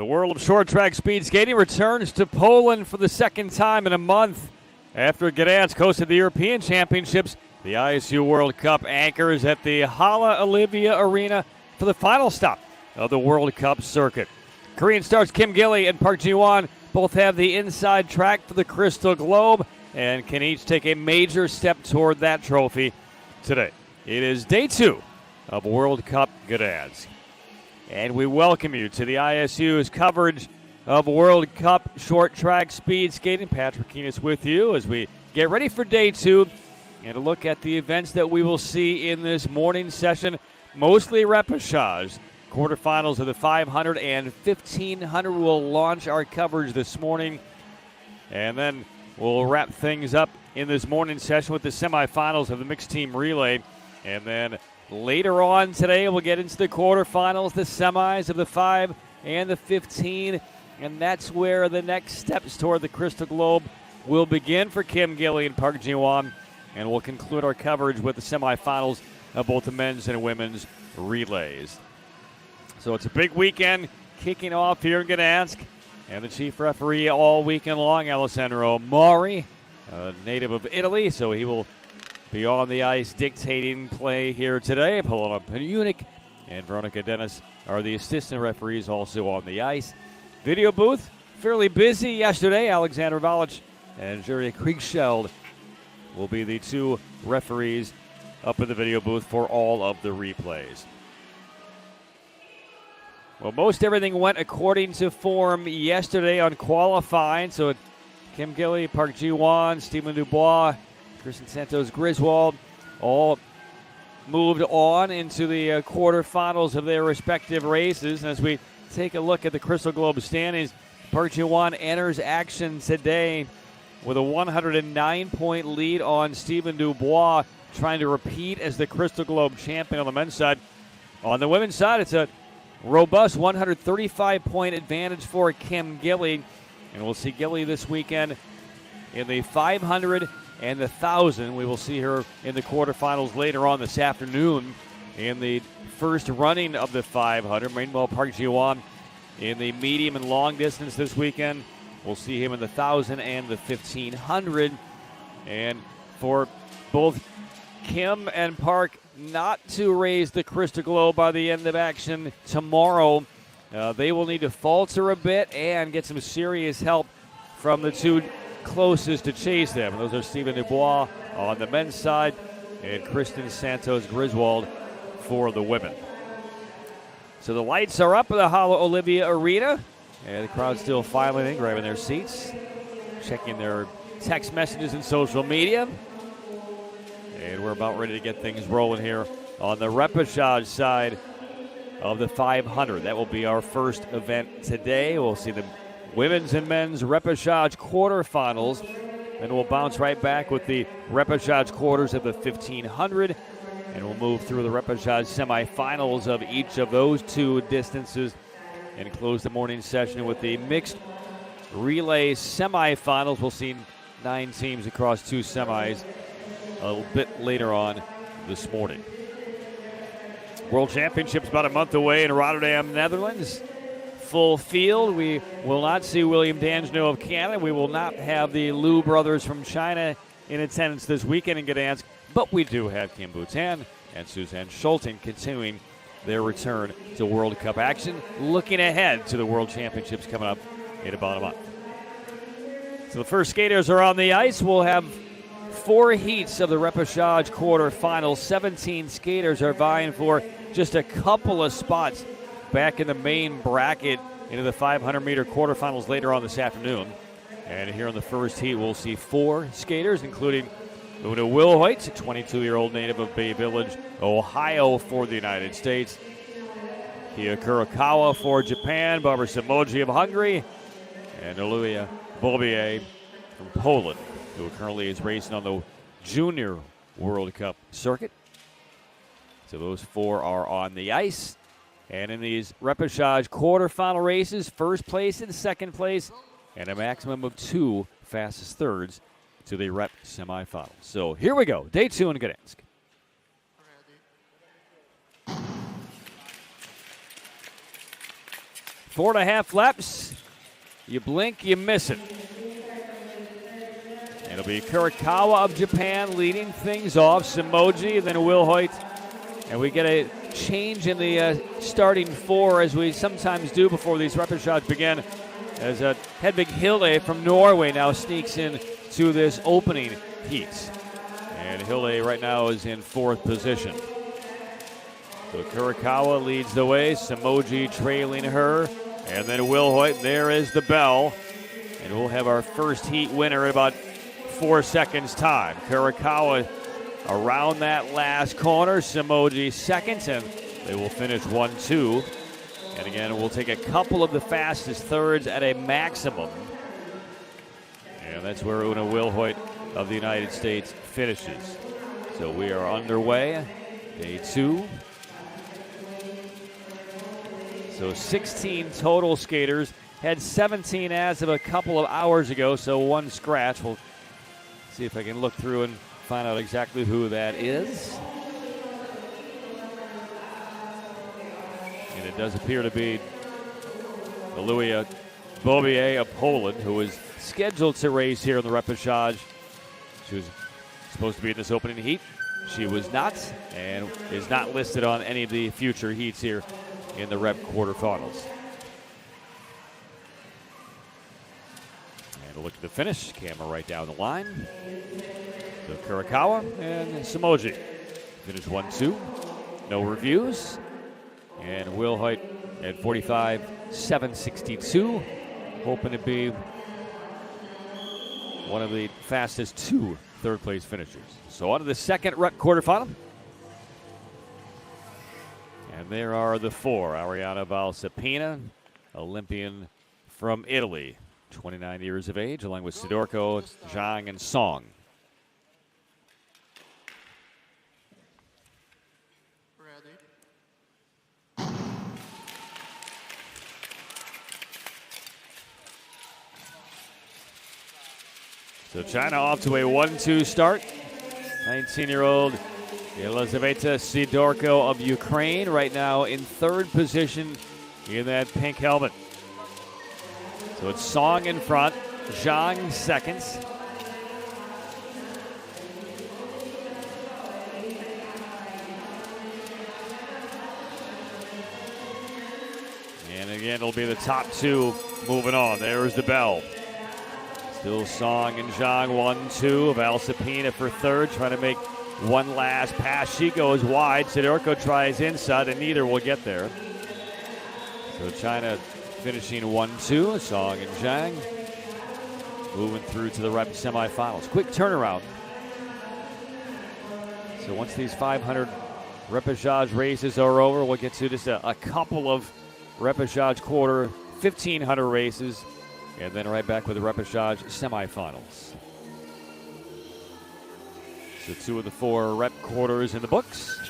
The world of short track speed skating returns to Poland for the second time in a month. After Gdansk hosted the European Championships, the ISU World Cup anchors at the Hala Olivia Arena for the final stop of the World Cup circuit. Korean stars Kim Gilly and Park Ji-won both have the inside track for the Crystal Globe and can each take a major step toward that trophy today. It is day 2 of World Cup Gdansk. And we welcome you to the ISU's coverage of World Cup short track speed skating. Patrick Keenis with you as we get ready for day 2 and a look at the events that we will see in this morning session. Mostly repechage. Quarterfinals of the 500 and 1500 will launch our coverage this morning. And then we'll wrap things up in this morning session with the semifinals of the mixed team relay. And then later on today, we'll get into the quarterfinals, the semis of the 5 and the 15, and that's where the next steps toward the Crystal Globe will begin for Kim Gilly and Park Ji-won, and we'll conclude our coverage with the semifinals of both the men's and women's relays. So it's a big weekend kicking off here in Gdansk, and the chief referee all weekend long, Alessandro Mori, a native of Italy, so he will be on the ice dictating play here today. Polona Panunik and Veronica Dennis are the assistant referees also on the ice. Video booth, fairly busy yesterday. Alexander Valic and Jerry Kriegscheld will be the two referees up in the video booth for all of the replays. Well, most everything went according to form yesterday on qualifying. So Kim Gilly, Park Ji-won, Stephen Dubois, Kristen Santos Griswold all moved on into the quarterfinals of their respective races. And as we take a look at the Crystal Globe standings, Park Ji-won enters action today with a 109-point lead on Stephen Dubois, trying to repeat as the Crystal Globe champion on the men's side. On the women's side, it's a robust 135-point advantage for Kim Gilly. And we'll see Gilly this weekend in the 500 and the 1,000. We will see her in the quarterfinals later on this afternoon in the first running of the 500. Meanwhile, Park Ji-won in the medium and long distance this weekend. We'll see him in the 1,000 and the 1,500. And for both Kim and Park not to raise the Crystal Globe by the end of action tomorrow, they will need to falter a bit and get some serious help from the two closest to chase them. Those are Stephen Dubois on the men's side and Kristen Santos Griswold for the women. So the lights are up at the Hala Olivia Arena, and the crowd's still filing in, grabbing their seats, checking their text messages and social media. And we're about ready to get things rolling here on the repechage side of the 500. That will be our first event today. We'll see the women's and men's repechage quarterfinals. Then we'll bounce right back with the repechage quarters of the 1,500. And we'll move through the repechage semifinals of each of those two distances and close the morning session with the mixed relay semifinals. We'll see 9 teams across 2 semis a little bit later on this morning. World Championships about a month away in Rotterdam, Netherlands. Full field. We will not see William Danjno of Canada. We will not have the Liu brothers from China in attendance this weekend in Gdansk, but we do have Kim Bhutan and Suzanne Schulten continuing their return to World Cup action, looking ahead to the World Championships coming up in about a month. So the first skaters are on the ice. We'll have 4 heats of the repechage quarterfinals. 17 skaters are vying for just a couple of spots back in the main bracket into the 500-meter quarterfinals later on this afternoon. And here in the first heat, we'll see 4 skaters, including Una Wilhoit, a 22-year-old native of Bay Village, Ohio, for the United States. Kia Kurokawa for Japan, Barbara Samoji of Hungary, and Oluya Bobier from Poland, who currently is racing on the Junior World Cup circuit. So those 4 are on the ice. And in these repechage quarterfinal races, first place and second place, and a maximum of 2 fastest thirds to the rep semifinals. So here we go, day 2 in Gdansk. 4.5 laps. You blink, you miss it. It'll be Kurikawa of Japan leading things off. Samoji, and then Will Hoyt. And we get a change in the starting four, as we sometimes do before these repechage begin, as Hedvig Hilde from Norway now sneaks in to this opening heat. And Hilde right now is in 4th position. So Kurikawa leads the way, Samoji trailing her, and then Will Hoyt. There is the bell, and we'll have our first heat winner in about 4 seconds time. Kurikawa around that last corner, Samoji second, and they will finish 1-2. And again, we'll take a couple of the fastest thirds at a maximum. And that's where Una Wilhoit of the United States finishes. So we are underway, day 2. So 16 total skaters, had 17 as of a couple of hours ago, so 1 scratch. We'll see if I can look through and find out exactly who that is. And it does appear to be Louis Bobier of Poland, who is scheduled to race here in the repechage. She was supposed to be in this opening heat. She was not, and is not listed on any of the future heats here in the rep quarterfinals. And a look at the finish. Camera right down the line. So Kurikawa and Samoji finish 1-2. No reviews. And Will Hoyt at 45.762. Hoping to be one of the fastest 2 third-place finishers. So on to the second rep quarterfinal. And there are the 4. Arianna Valsapina, Olympian from Italy, 29 years of age, along with Sidorko, Zhang, and Song. So China off to a 1-2 start. 19-year-old Elizaveta Sidorko of Ukraine right now in 3rd position in that pink helmet. So it's Song in front, Zhang second. And again, it'll be the top 2 moving on. There's the bell. Still Song and Zhang, 1-2. Valsapina for 3rd, trying to make one last pass. She goes wide. Sidorko tries inside, and neither will get there. So China finishing 1-2. Song and Zhang moving through to the rep semifinals. Quick turnaround. So once these 500 repechage races are over, we'll get to just a couple of repechage quarter 1,500 races. And then right back with the repechage semifinals. So 2 of the 4 rep quarters in the books.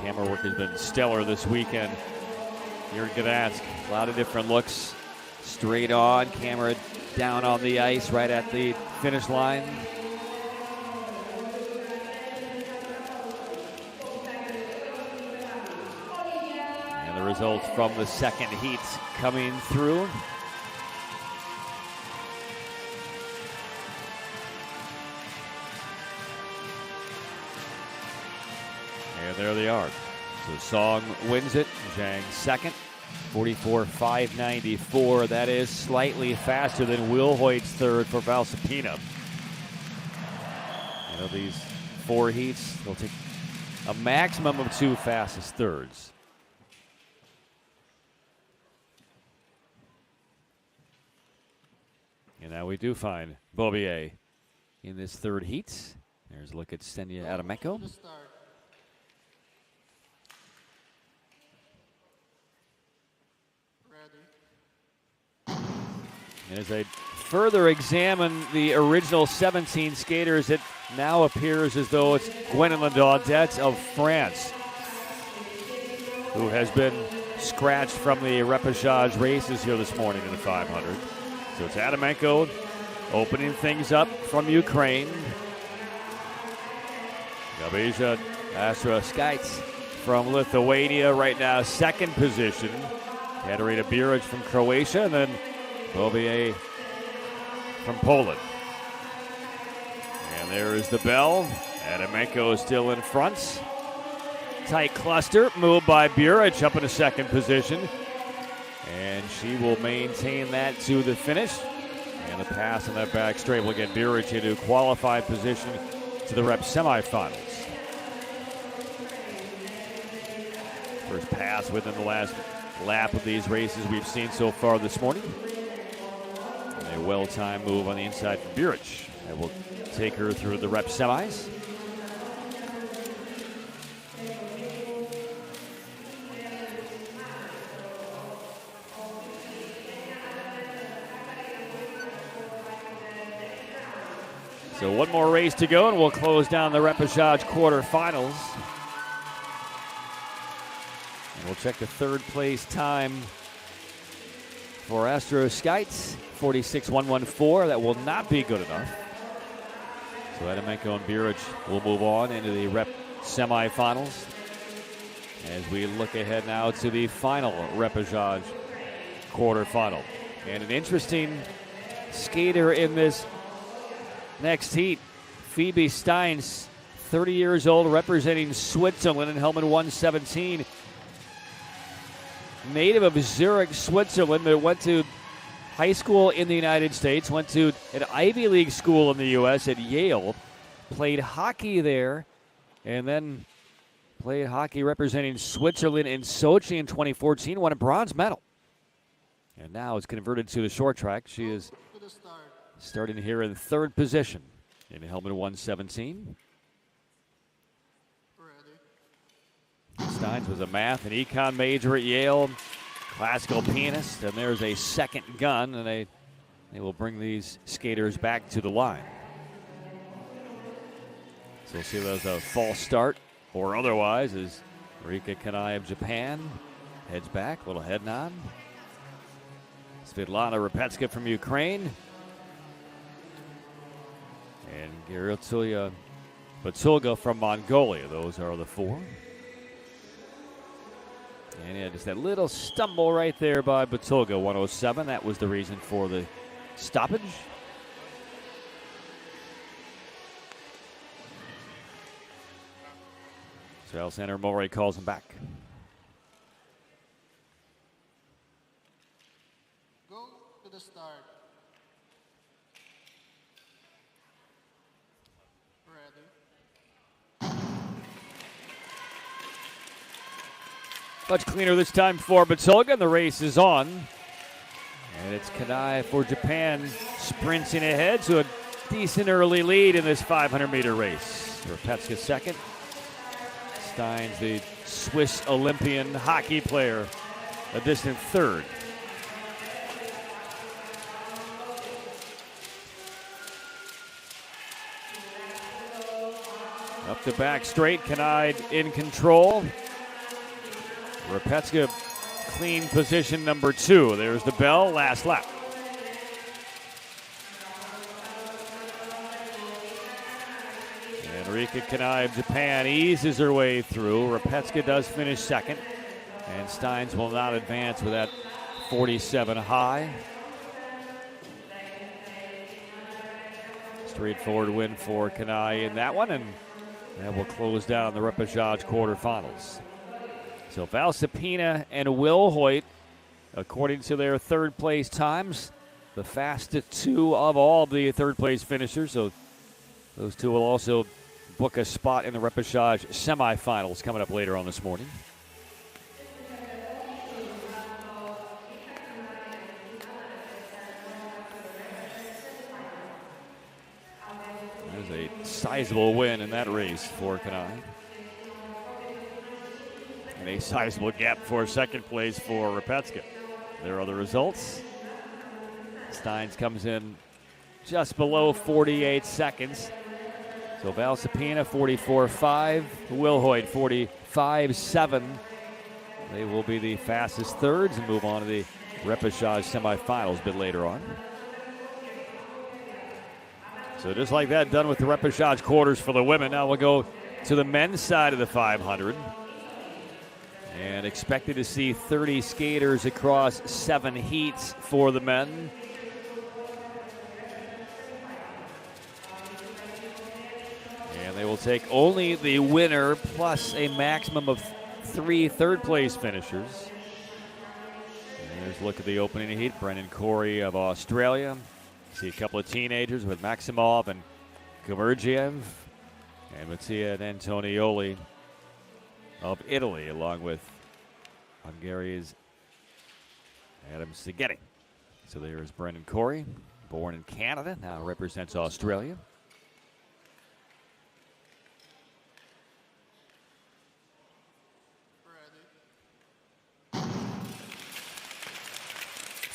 Camera work has been stellar this weekend here in Gdansk. A lot of different looks. Straight on, camera down on the ice right at the finish line. The results from the second heat coming through. And there they are. So Song wins it. Zhang second. 44.594. That is slightly faster than Will Hoyt's 3rd for Valsapina. You know, these 4 heats, they'll take a maximum of 2 fastest thirds. And now we do find Bobier in this 3rd heat. There's a look at Ksenia Adamenko. And as I further examine the original 17 skaters, it now appears as though it's Gwendolyn Daudet of France, who has been scratched from the repechage races here this morning in the 500. So it's Adamenko opening things up from Ukraine. Gabija Astraskaitz from Lithuania right now, second position. Katarina Buric from Croatia, and then Bobier from Poland. And there is the bell. Adamenko is still in front. Tight cluster, moved by Buric up in a second position. And she will maintain that to the finish. And the pass on that back straight will get Buric into qualified position to the rep semifinals. First pass within the last lap of these races we've seen so far this morning. And a well-timed move on the inside from Buric. That will take her through the rep semis. So one more race to go, and we'll close down the Repechage quarterfinals. And we'll check the third place time for Astro Skites, 46.114. That will not be good enough. So Adamenko and Buric will move on into the rep semifinals as we look ahead now to the final Repechage quarterfinal. And an interesting skater in this next heat, Phoebe Steins, 30 years old, representing Switzerland in helmet 117. Native of Zurich, Switzerland, but went to high school in the United States, went to an Ivy League school in the U.S. at Yale, played hockey there, and then played hockey representing Switzerland in Sochi in 2014, won a bronze medal. And now is converted to the short track. She is starting here in third position in helmet 117. Steins was a math and econ major at Yale, classical pianist, and there's a second gun, and they will bring these skaters back to the line. So we'll see if there's a false start or otherwise as Rika Kanai of Japan heads back, little head nod. Svetlana Repechage from Ukraine. And Giriltulia Batulga from Mongolia. Those are the four. And yeah, just that little stumble right there by Batulga, 107. That was the reason for the stoppage. So Alexander Morey calls him back. Go to the start. Much cleaner this time for Batulga, and the race is on. And it's Kanai for Japan sprinting ahead to a decent early lead in this 500-meter race. Repechage second. Steins, the Swiss Olympian hockey player, a distant third. Up the back straight, Kanai in control. Repechage clean position number 2. There's the bell, last lap. And Rika Kanai of Japan eases her way through. Repechage does finish second. And Steins will not advance with that 47 high. Straightforward win for Kanai in that one, and that will close down the Repechage quarterfinals. So Val Sapina and Will Hoyt, according to their third place times, the fastest two of all the third place finishers. So those two will also book a spot in the Repechage semifinals coming up later on this morning. There's a sizable win in that race for Kanai. And a sizable gap for second place for Repechage. There are the results. Steins comes in just below 48 seconds. So Val Sapina 44.5, Will Hoyt 45.7. They will be the fastest thirds and move on to the Repechage semifinals a bit later on. So just like that, done with the Repechage quarters for the women. Now we'll go to the men's side of the 500. And expected to see 30 skaters across 7 heats for the men. And they will take only the winner plus a maximum of 3 third-place finishers. And here's a look at the opening heat. Brendan Corey of Australia. See a couple of teenagers with Maximov and Georgiev. And Mattia and Antonioli of Italy, along with Hungary's Adam Szigeti. So there is Brendan Corey, born in Canada, now represents Australia.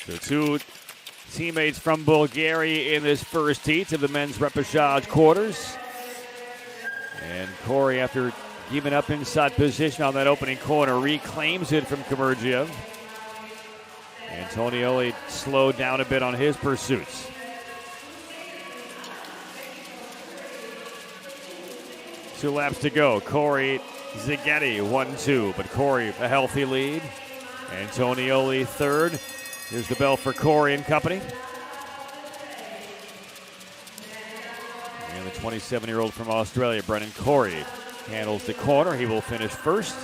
So 2 teammates from Bulgaria in this first heat of the men's repechage quarters. And Corey, after giving up inside position on that opening corner, reclaims it from Georgiev. Antonioli slowed down a bit on his pursuits. Two laps to go. Corey, Szigeti, 1-2, but Corey a healthy lead. Antonioli third. Here's the bell for Corey and company. And the 27-year-old from Australia, Brendan Corey, handles the corner. He will finish first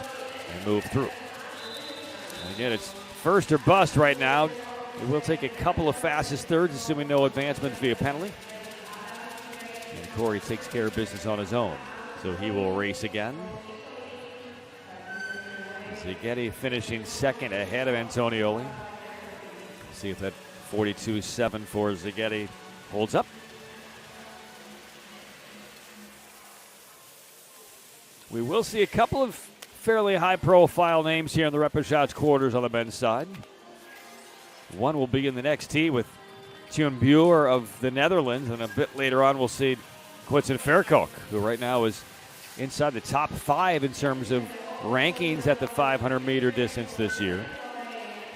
and move through. And again, it's first or bust right now. It will take a couple of fastest thirds, assuming no advancement via penalty. And Corey takes care of business on his own, so he will race again. Szigeti finishing second ahead of Antonioli. See if that 42.7 for Szigeti holds up. We will see a couple of fairly high-profile names here in the repechage quarters on the men's side. One will be in the next tee with Tjun Buer of the Netherlands, and a bit later on we'll see Quinten Verkoek, who right now is inside the top 5 in terms of rankings at the 500-meter distance this year.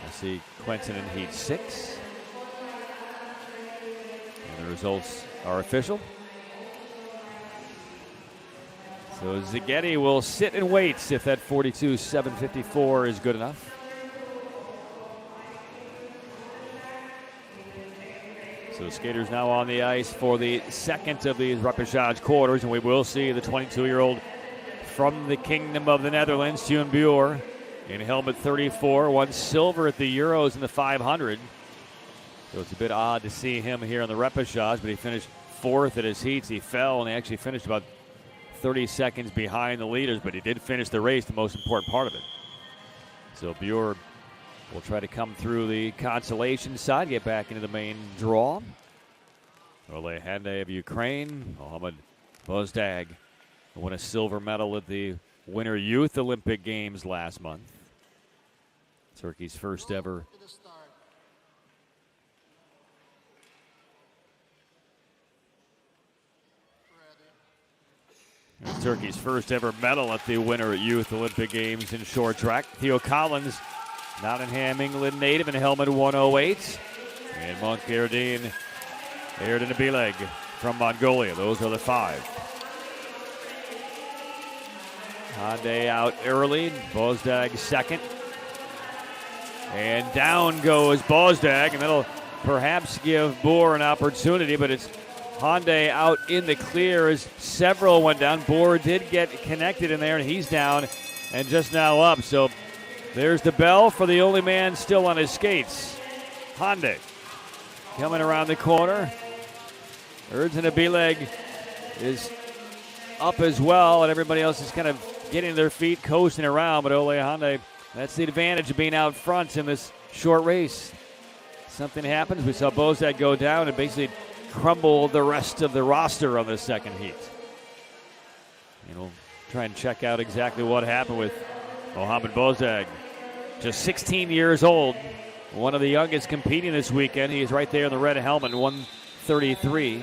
I see Quinten in heat 6. And the results are official. So Szigeti will sit and wait if that 42.754 is good enough. So skaters now on the ice for the second of these repechage quarters, and we will see the 22-year-old from the Kingdom of the Netherlands, Tjun Buer, in helmet 34, won silver at the Euros in the 500. So it's a bit odd to see him here in the repechage, but he finished 4th at his heats. He fell, and he actually finished about 30 seconds behind the leaders, but he did finish the race, the most important part of it. So Buer will try to come through the consolation side, get back into the main draw. Ole Hande of Ukraine, Mohamed Bozdag won a silver medal at the Winter Youth Olympic Games last month. Turkey's first ever medal at the Winter Youth Olympic Games in short track. Theo Collins, Nottingham, England native, in helmet 108. And Monk Erdin Abileg from Mongolia. Those are the 5. Hande out early, Bozdag second. And down goes Bozdag, and that'll perhaps give Buer an opportunity, but it's Hande out in the clear as several went down. Buer did get connected in there, and he's down and just now up. So there's the bell for the only man still on his skates. Hande coming around the corner. Erdin Abileg is up as well, and everybody else is kind of getting their feet, coasting around. But Ole Hande, that's the advantage of being out front in this short race. Something happens. We saw Bozdag go down and basically crumble the rest of the roster on the second heat. And we'll try and check out exactly what happened with Mohamed Bozdag. Just 16 years old, one of the youngest competing this weekend. He is right there in the red helmet, 133.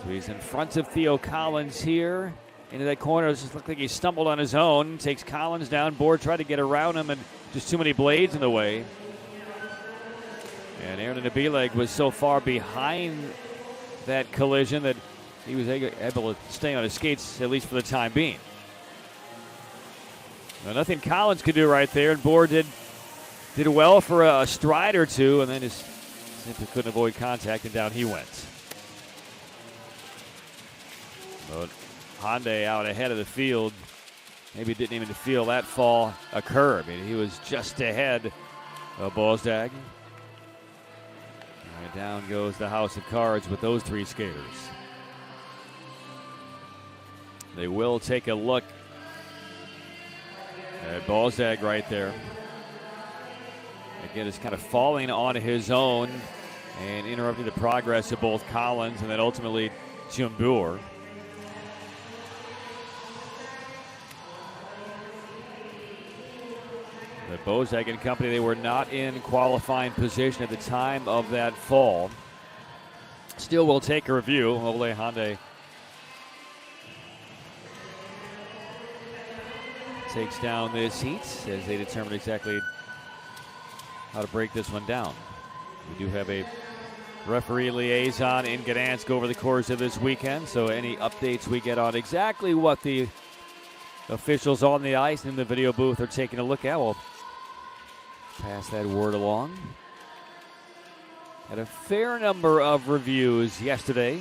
So he's in front of Theo Collins here. Into that corner, it just looked like he stumbled on his own. Takes Collins down. Buer tried to get around him, and just too many blades in the way. And Erdin Abileg was so far behind that collision that he was able to stay on his skates, at least for the time being. Well, nothing Collins could do right there, and Bohr did well for a stride or two, and then just simply couldn't avoid contact, and down he went. But Hyundai out ahead of the field. Maybe didn't even feel that fall occur. I mean, he was just ahead of Bozdag. And down goes the house of cards with those three skaters. They will take a look at Bozdag right there. Again, it's kind of falling on his own and interrupting the progress of both Collins and then ultimately Jim Bohr. But Bozdag and company, they were not in qualifying position at the time of that fall. Still will take a review. Ole Hyundai takes down this heat as they determine exactly how to break this one down. We do have a referee liaison in Gdansk over the course of this weekend, so any updates we get on exactly what the officials on the ice and in the video booth are taking a look at, we'll pass that word along. Had a fair number of reviews yesterday.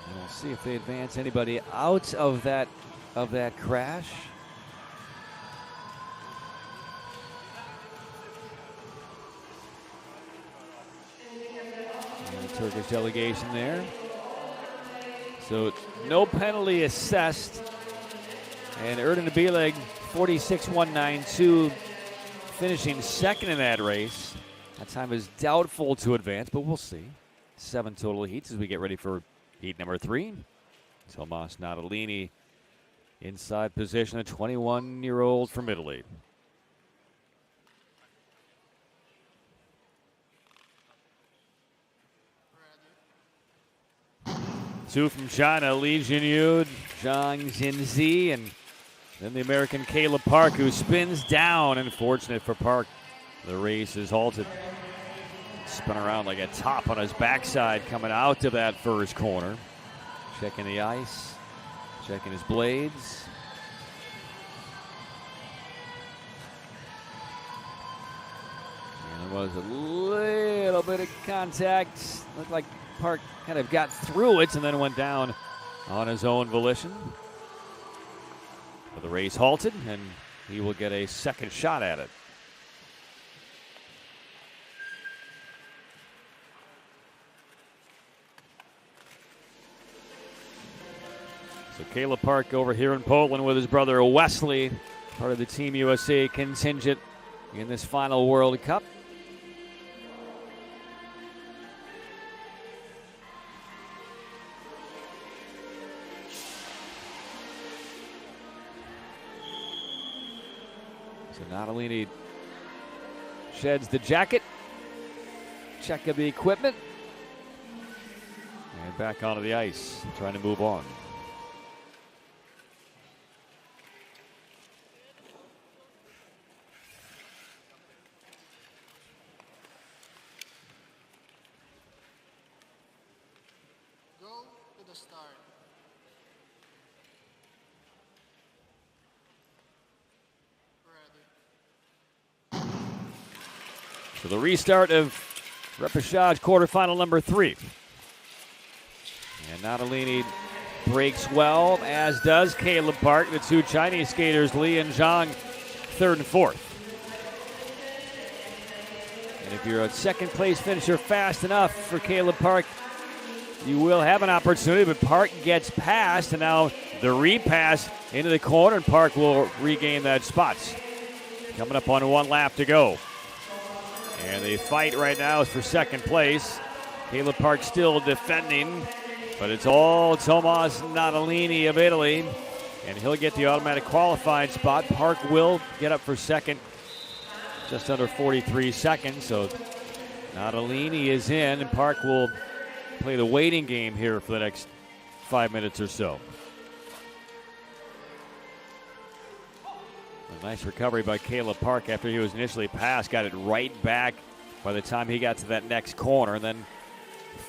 And we'll see if they advance anybody out of that crash. Turkish delegation there. So no penalty assessed. And Erden Bileg, 46.192, finishing second in that race. That time is doubtful to advance, but we'll see. 7 total heats as we get ready for heat number 3. Tomas Natalini inside position, a 21-year-old from Italy. Two from China, Li Jinyud, Zhang Jinzi, and then the American Caleb Park, who spins down. Unfortunate for Park, the race is halted. Spun around like a top on his backside coming out of that first corner. Checking the ice, checking his blades. And there was a little bit of contact. Looked like Park kind of got through it and then went down on his own volition. But the race halted, and he will get a second shot at it. So Caleb Park over here in Poland with his brother Wesley, part of the Team USA contingent in this final World Cup. So Natalini sheds the jacket, check of the equipment, and back onto the ice, trying to move on. Go to the start. So the restart of Repechage quarterfinal number 3. And Natalini breaks well, as does Caleb Park. The two Chinese skaters, Li and Zhang, 3rd and 4th. And if you're a second place finisher fast enough for Caleb Park, you will have an opportunity, but Park gets past, and now the repass into the corner, and Park will regain that spot. Coming up on 1 lap to go. And the fight right now is for second place. Caleb Park still defending, but it's all Tomas Natalini of Italy, and he'll get the automatic qualifying spot. Park will get up for second, just under 43 seconds. So Natalini is in, and Park will play the waiting game here for the next 5 minutes or so. Nice recovery by Caleb Park after he was initially passed. Got it right back by the time he got to that next corner, and then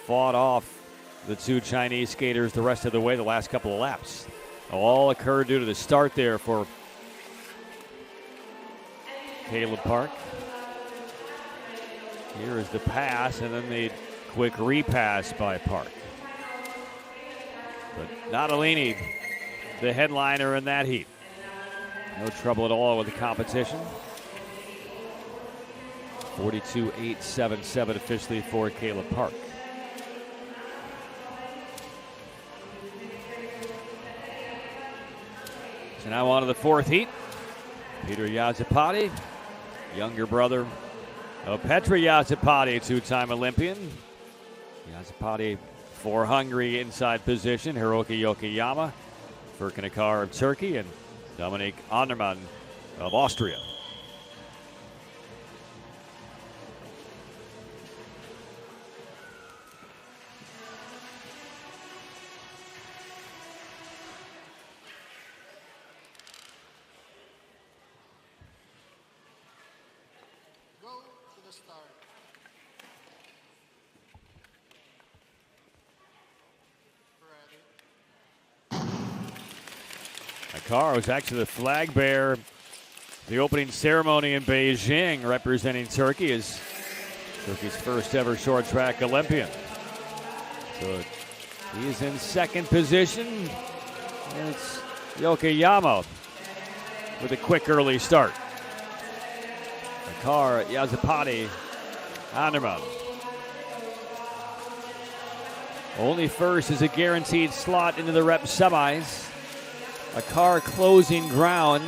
fought off the two Chinese skaters the rest of the way the last couple of laps. All occurred due to the start there for Caleb Park. Here is the pass, and then the quick repass by Park. But Natalini, the headliner in that heat. No trouble at all with the competition. 42.877 officially for Caleb Park. So now on to the fourth heat. Peter Yazapati, younger brother of Petra Yazapati, two-time Olympian. Yazapati for Hungary inside position. Hiroki Yokoyama, Furkanakar of Turkey, and Dominik Andermann of Austria. Go to the start. Ready. Akar was actually the flag bearer the opening ceremony in Beijing, representing Turkey as Turkey's first ever short track Olympian. So he is in second position. And it's Yokoyama with a quick early start. Akar, Yazapati, Andermann. Only first is a guaranteed slot into the rep semis. Akar closing ground,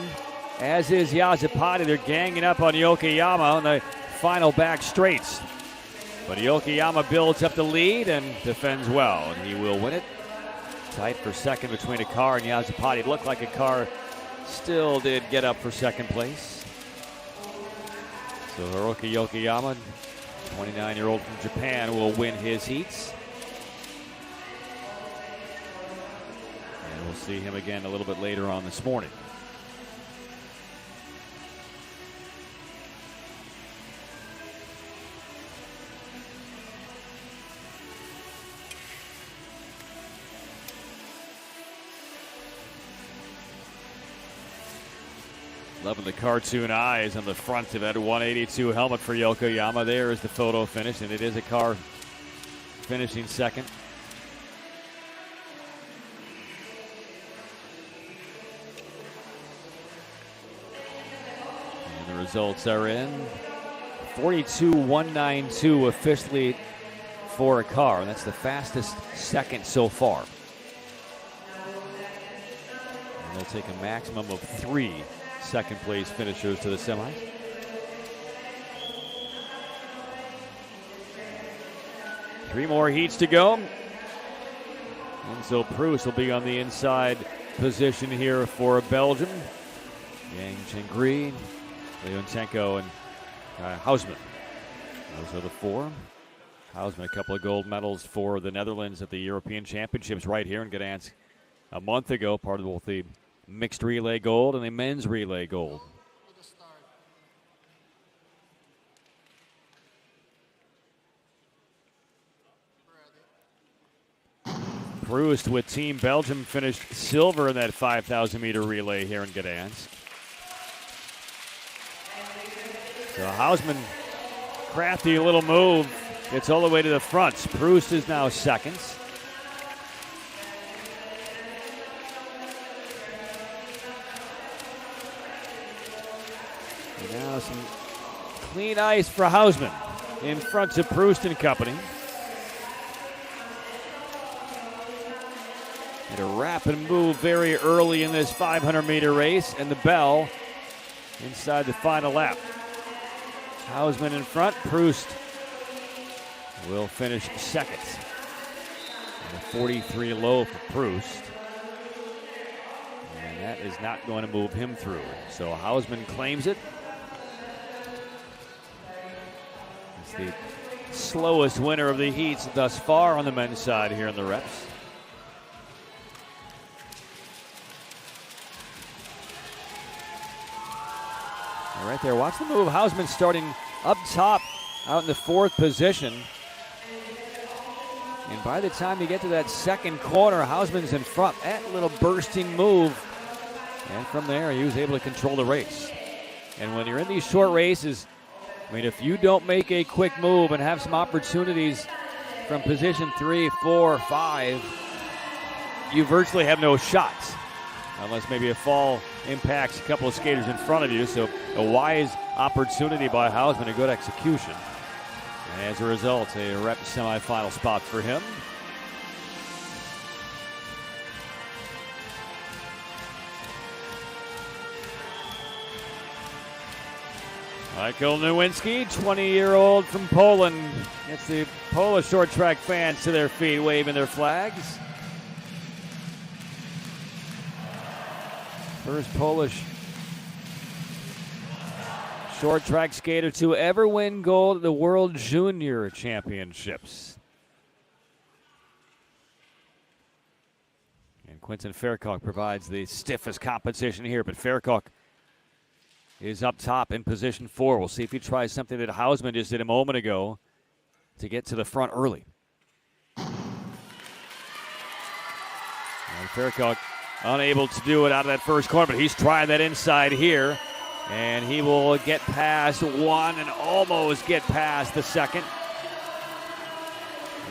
as is Yazapati. They're ganging up on Yokoyama on the final back straights. But Yokoyama builds up the lead and defends well, and he will win it. Tight for second between Akar and Yazapati. It looked like Akar still did get up for second place. So Hiroki Yokoyama, 29-year-old from Japan, will win his heats. And we'll see him again a little bit later on this morning. Loving the cartoon eyes on the front of that 182 helmet for Yokoyama. There is the photo finish, and it is Akar finishing second. And the results are in. 42.192 officially for Akar, and that's the fastest second so far. And they'll take a maximum of 3 second place finishers to the semis. Three more heats to go. And so Proust will be on the inside position here for Belgium. Yang Chengri, Leonchenko, and Hausman. Those are the four. Hausman, a couple of gold medals for the Netherlands at the European Championships right here in Gdansk a month ago, part of both the mixed relay gold and the men's relay gold. To the start. Ready. Proust with Team Belgium finished silver in that 5,000 meter relay here in Gdansk. So Hausman, crafty little move, gets all the way to the front. Proust is now second. And now some clean ice for Hausman in front of Proust and company. And a rapid move very early in this 500-meter race, and the bell inside the final lap. Hausman in front. Proust will finish second. And a 43 low for Proust. And that is not going to move him through. So Hausman claims it. It's the slowest winner of the heats thus far on the men's side here in the reps. right there. Watch the move. Hausman starting up top out in the 4th position. And by the time you get to that second corner, Hausman's in front. That little bursting move. And from there, he was able to control the race. And when you're in these short races, I mean, if you don't make a quick move and have some opportunities from position 3, 4, 5, you virtually have no shots. Unless maybe a fall impacts a couple of skaters in front of you. So a wise opportunity by Hausman, a good execution. And as a result, a rep semifinal spot for him. Michael Nowinski, 20-year-old from Poland. Gets the Polish short track fans to their feet, waving their flags. First Polish short track skater to ever win gold at the World Junior Championships. And Quentin Faircock provides the stiffest competition here, but Faircock is up top in position 4. We'll see if he tries something that Hausman just did a moment ago to get to the front early. And Faircock unable to do it out of that first corner, but he's trying that inside here. And he will get past one and almost get past the second.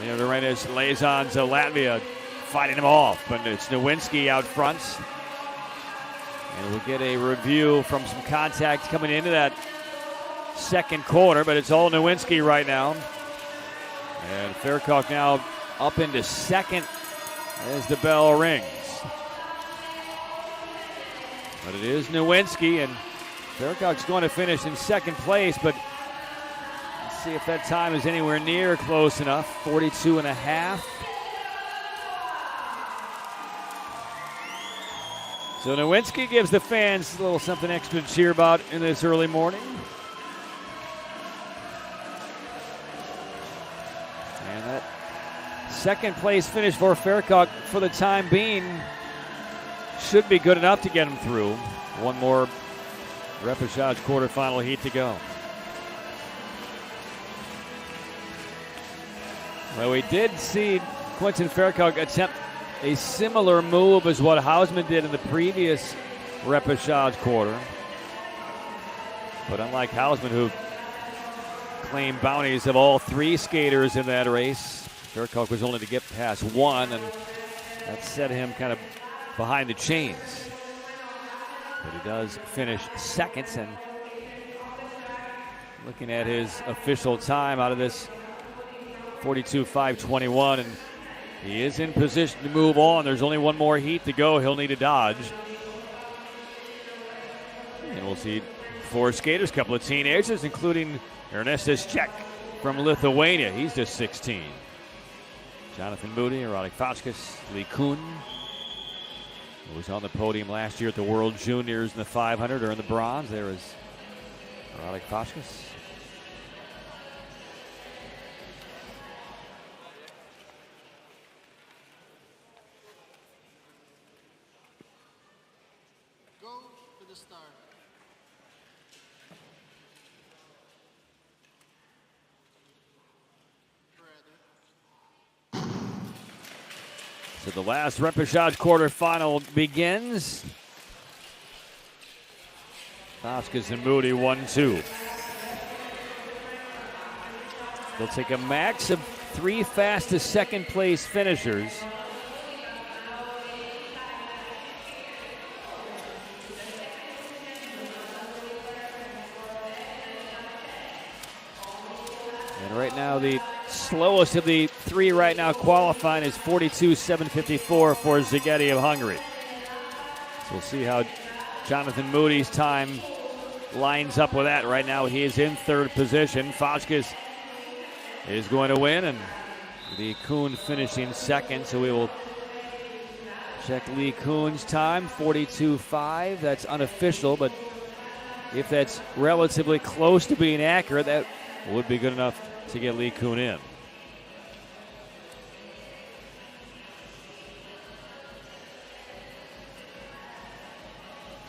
The Arenas liaisons of Latvia fighting him off, but it's Nowinski out front. And we'll get a review from some contact coming into that second corner, but it's all Nowinski right now. And Faircock now up into second as the bell rings. But it is Nowinski, and Faircock's going to finish in second place, but let's see if that time is anywhere near close enough. 42 and a half. So Nowinski gives the fans a little something extra to cheer about in this early morning. And that second place finish for Faircock for the time being should be good enough to get him through. One more Repechage quarterfinal heat to go. Well, we did see Quentin Faircock attempt a similar move as what Hausman did in the previous Repechage quarter. But unlike Hausman, who claimed bounties of all 3 skaters in that race, Faircock was only to get past one, and that set him kind of behind the chains. But he does finish second, and looking at his official time out of this 42.521, and he is in position to move on. There's only one more heat to go. He'll need a dodge. And we'll see 4 skaters, a couple of teenagers, including Ernestas Čech from Lithuania. He's just 16. Jonathan Moody, Repechage, Lee Kuhn, who was on the podium last year at the World Juniors in the 500, earned the bronze. There is Repechage. Go to the start. So the last Repechage quarterfinal begins. Vasquez and Moody 1-2. They'll take a max of 3 fastest second place finishers. And right now the slowest of the 3 right now qualifying is 42.754 for Szigeti of Hungary. So we'll see how Jonathan Moody's time lines up with that. Right now he is in 3rd position. Vasquez is going to win, and Lee Kuhn finishing 2nd. So we will check Lee Kuhn's time, 42.5. That's unofficial, but if that's relatively close to being accurate, that would be good enough to get Lee Kuhn in.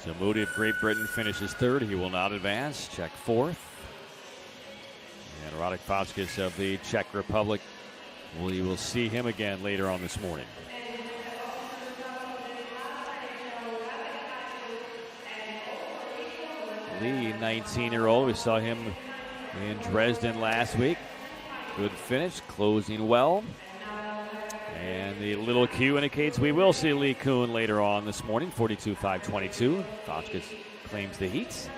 So Moody of Great Britain finishes third. He will not advance. Czech fourth. And Repechage of the Czech Republic, we will see him again later on this morning. Lee, 19-year-old, we saw him in Dresden last week. Good finish, closing well. And the little cue indicates we will see Lee Kuhn later on this morning, 42.522. Repechage claims the heats.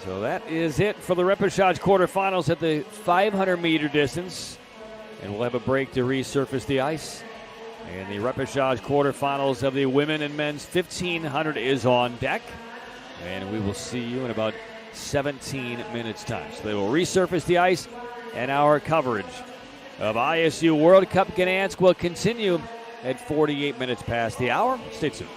So that is it for the Repechage quarterfinals at the 500-meter distance. And we'll have a break to resurface the ice. And the Repechage quarterfinals of the women and men's 1,500 is on deck. And we will see you in about 17 minutes' time. So they will resurface the ice, and our coverage of ISU World Cup Gdansk will continue at 48 minutes past the hour. Stay tuned.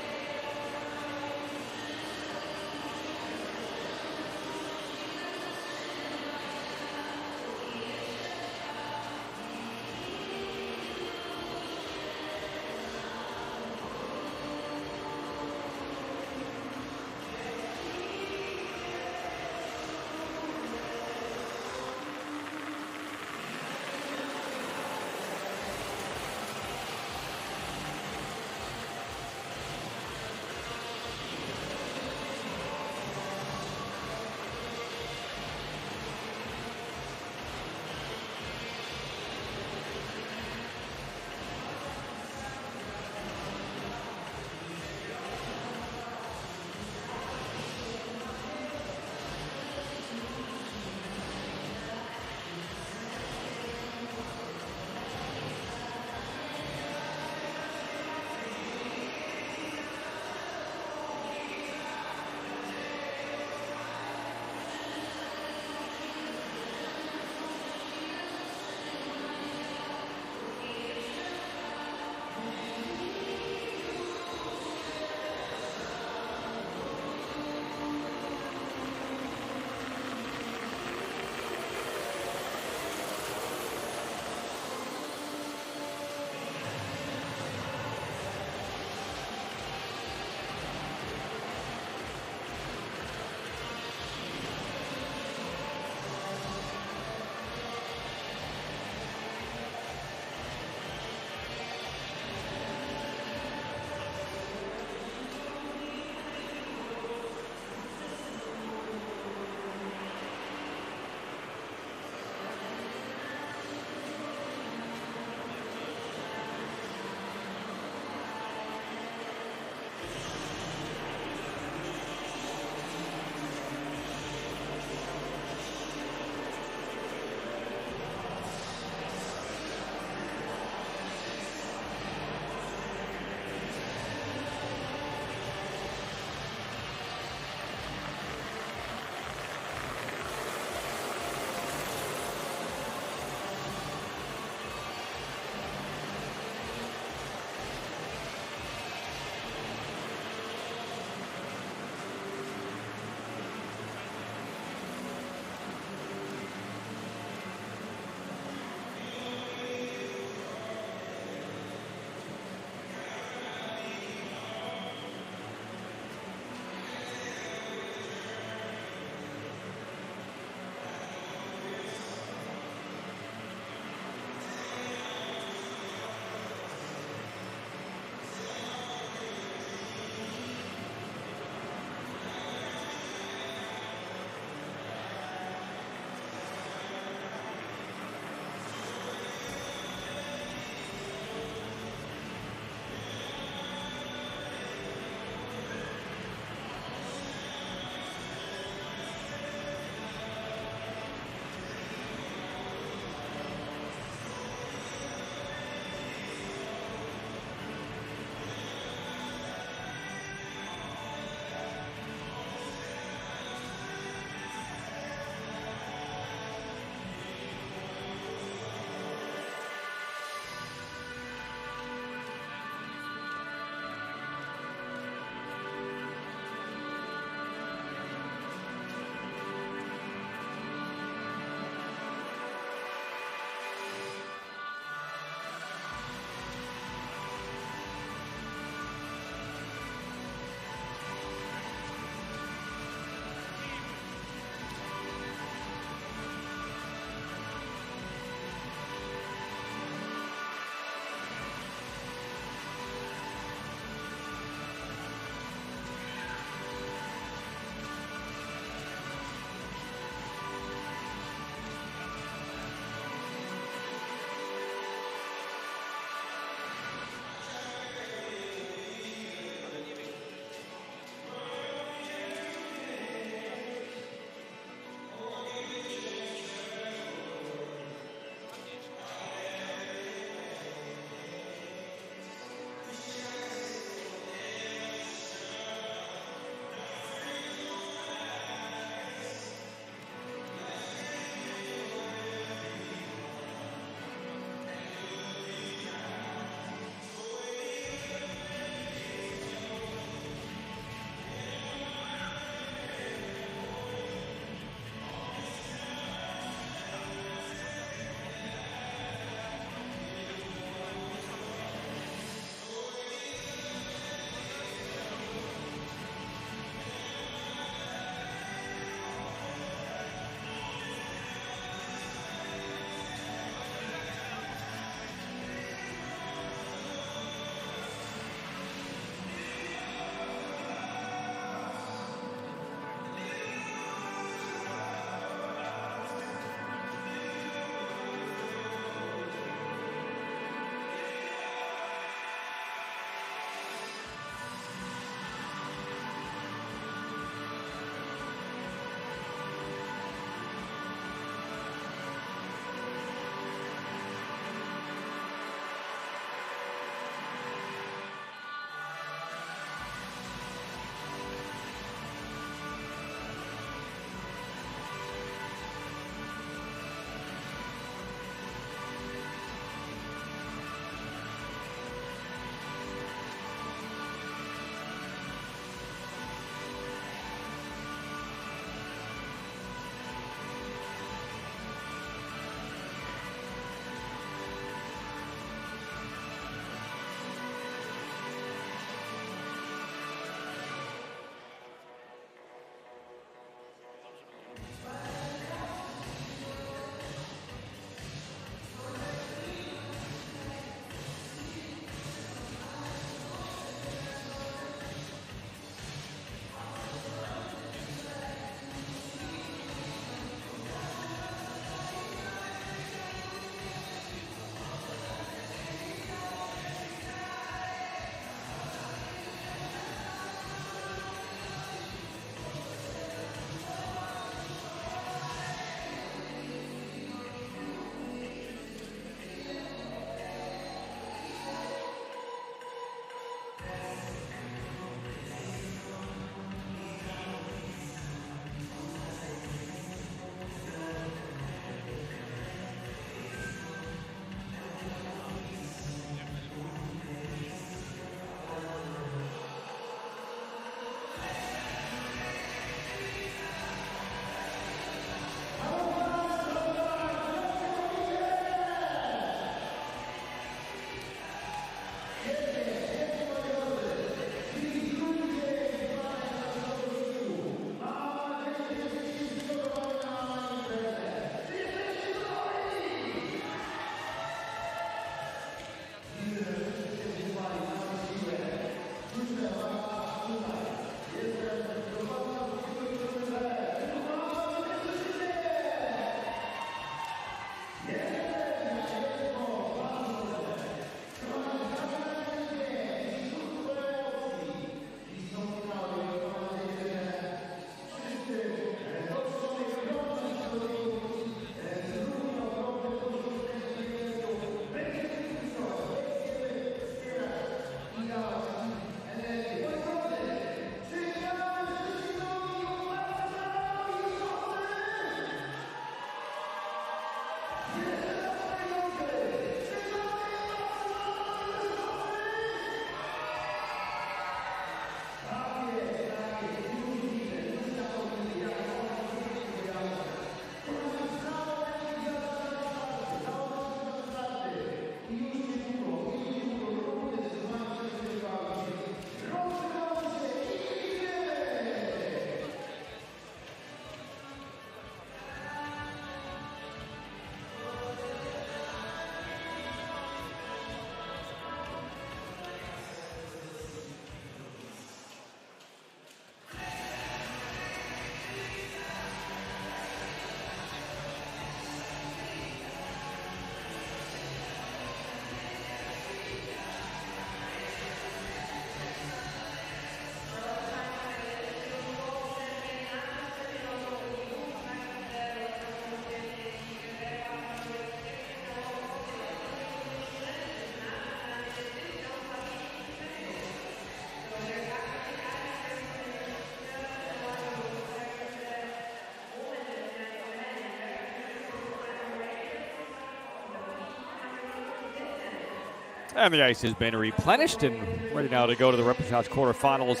And the ice has been replenished and ready now to go to the Repechage quarterfinals.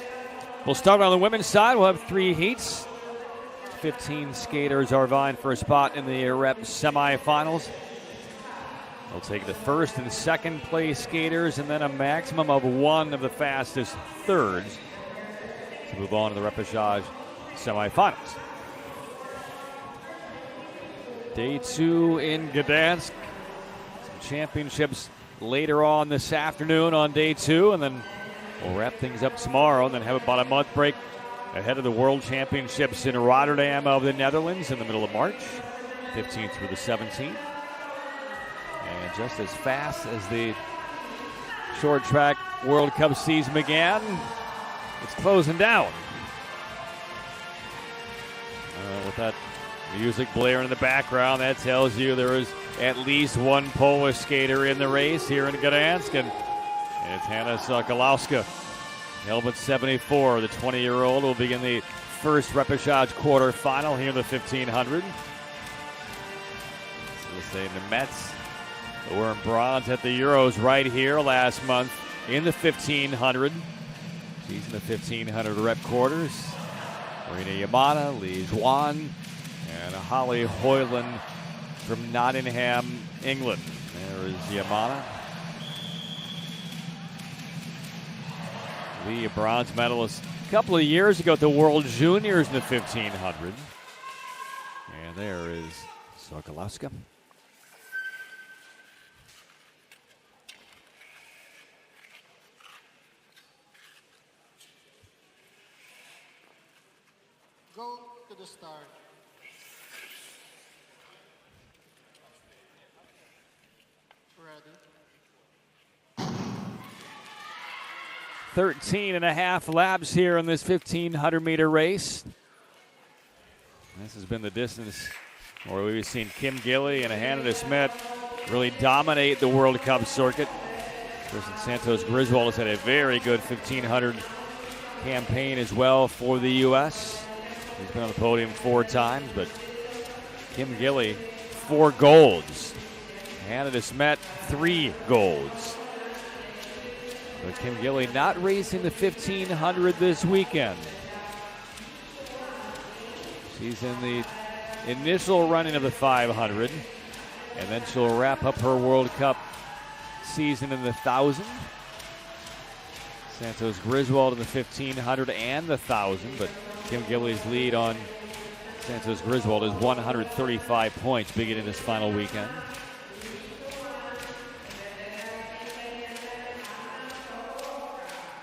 We'll start on the women's side. We'll have 3 heats. 15 skaters are vying for a spot in the Rep semifinals. They'll take the first and second place skaters and then a maximum of 1 of the fastest thirds to move on to the Repechage semifinals. Day 2 in Gdansk. Some championships later on this afternoon on day 2, and then we'll wrap things up tomorrow and then have about a month break ahead of the World Championships in Rotterdam of the Netherlands in the middle of March, 15th through the 17th. And just as fast as the short track World Cup season began, it's closing down. With that music blaring in the background, that tells you there is at least 1 Polish skater in the race here in Gdansk, and it's Hanna Sokolowska. Helmet 74, the 20-year-old, will begin the first Repechage quarterfinal here in the 1500. So we'll say the Mets were in bronze at the Euros right here last month in the 1500. She's in the 1500 rep quarters. Marina Yamada, Lee Zwan, and Holly Hoyland from Nottingham, England. There is Yamada. Lee, a bronze medalist a couple of years ago at the World Juniors in the 1500. And there is Sokolowska. Go to the start. Ready. 13 and a half laps here in this 1,500-meter race. This has been the distance where we've seen Kim Gilly and Hannah Smith really dominate the World Cup circuit. Kristen Santos Griswold has had a very good 1,500 campaign as well for the U.S. He's been on the podium 4 times, but Kim Gilly, 4 golds. Hannah Smith, 3 golds. But Kim Gilly not racing the 1,500 this weekend. She's in the initial running of the 500, and then she'll wrap up her World Cup season in the 1,000. Santos Griswold in the 1,500 and the 1,000, but Kim Gilly's lead on Santos Griswold is 135 points beginning this final weekend.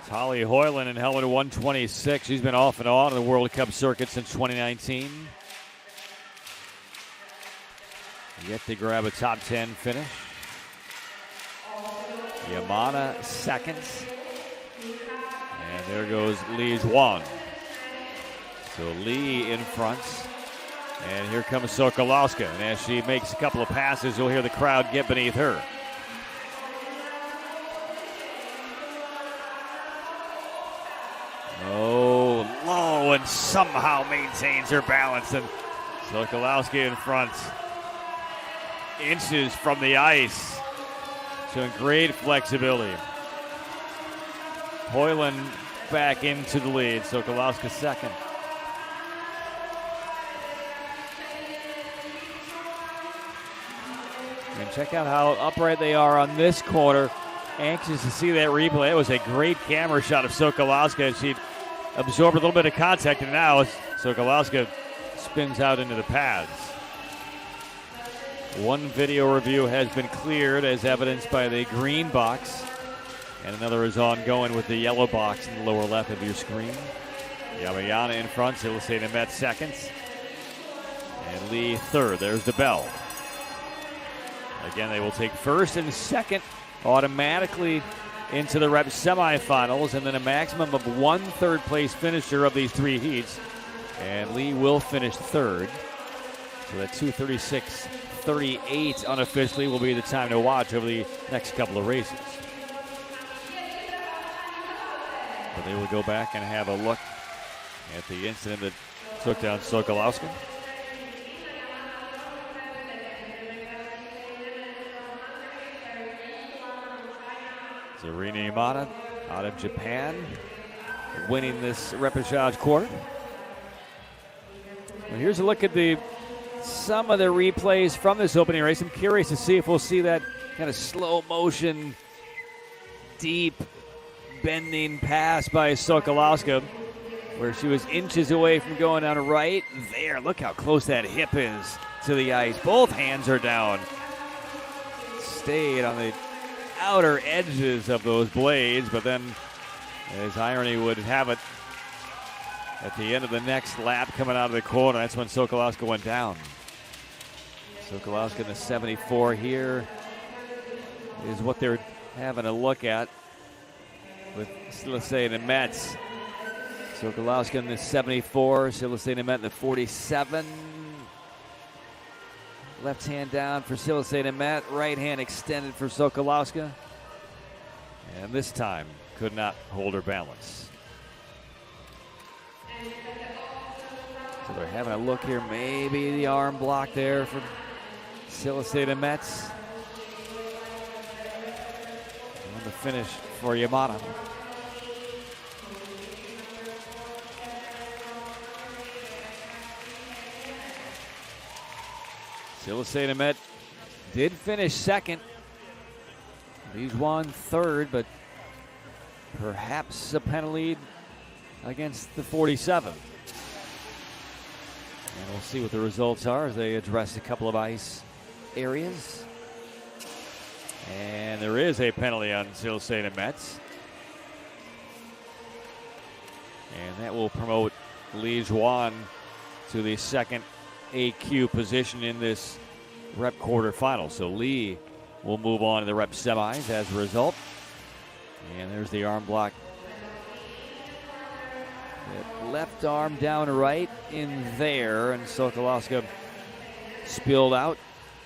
Holly Hoyland in helmet 126. She's been off and on the World Cup circuit since 2019. Yet to grab a top 10 finish. Yamana seconds. And there goes Lee Zwan. So Lee in front. And here comes Sokolowska. And as she makes a couple of passes, you'll hear the crowd get beneath her. Oh, low, and somehow maintains her balance. And Sokolowska in front. Inches from the ice. Showing great flexibility. Hoyland back into the lead. Sokolowska second. And check out how upright they are on this corner. Anxious to see that replay. It was a great camera shot of Sokolowska. She absorbed a little bit of contact, and now Sokolowska spins out into the pads. One video review has been cleared as evidenced by the green box, and another is ongoing with the yellow box in the lower left of your screen. Yamayana in front, so we'll say the Mets seconds. And Lee third. There's the bell. Again, they will take first and second automatically into the Rep semifinals, and then a maximum of 1 third-place finisher of these 3 heats. And Lee will finish third. So that 2:36.38 unofficially will be the time to watch over the next couple of races. But they will go back and have a look at the incident that took down Sokolowska. Zarina Yamada out of Japan, winning this repechage quarter. Well, here's a look at some of the replays from this opening race. I'm curious to see if we'll see that kind of slow motion, deep bending pass by Sokolowska, where she was inches away from going on right. There, look how close that hip is to the ice. Both hands are down. Stayed on the outer edges of those blades, but then, as irony would have it, at the end of the next lap coming out of the corner, that's when Sokolowska went down. Sokolowska in the 74 here is what they're having a look at with Silasay and the Mets. Sokolowska in the 74, Silasay and the Met in the 47. Left hand down for Silasay and Met, right hand extended for Sokolowska. And this time could not hold her balance. So they're having a look here, maybe the arm block there for Silasay and Mets. And the finish for Yamada. Silasay and Met did finish second. He's won third, but perhaps a penalty against the 47. And we'll see what the results are as they address a couple of ice areas. And there is a penalty on Silasay and Mets. And that will promote Li Juan to the second AQ position in this rep quarterfinal. So Lee will move on to the rep semis as a result. And there's the arm block. Left arm down right in there, and Sokolowska spilled out,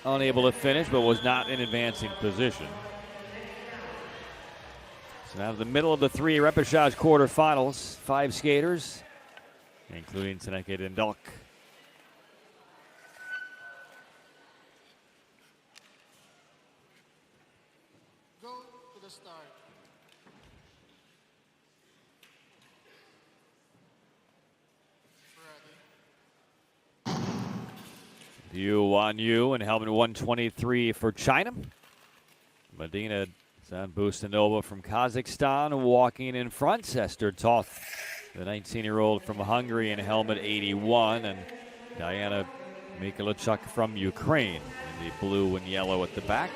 unable to finish, but was not in advancing position. So now to the middle of the three repechage quarterfinals, 5 skaters, including Taneke Dendalk. Go to the start. Yu Wan Yu in helmet 123 for China. Medina Zanbustanova from Kazakhstan walking in front. Esther Toth, the 19-year-old from Hungary in helmet 81. And Diana Mikhailychuk from Ukraine in the blue and yellow at the back.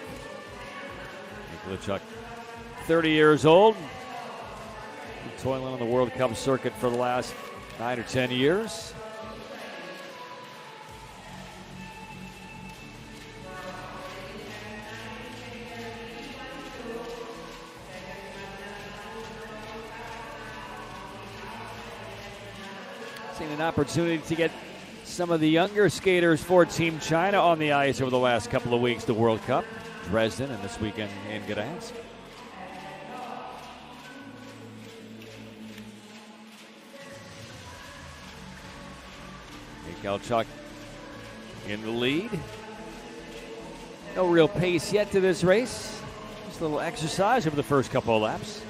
Mikhailychuk, 30 years old. Toiling on the World Cup circuit for the last 9 or 10 years. An opportunity to get some of the younger skaters for Team China on the ice over the last couple of weeks. The World Cup, Dresden, and this weekend in Gdansk. Mikhailychuk in the lead. No real pace yet to this race. Just a little exercise over the first couple of laps.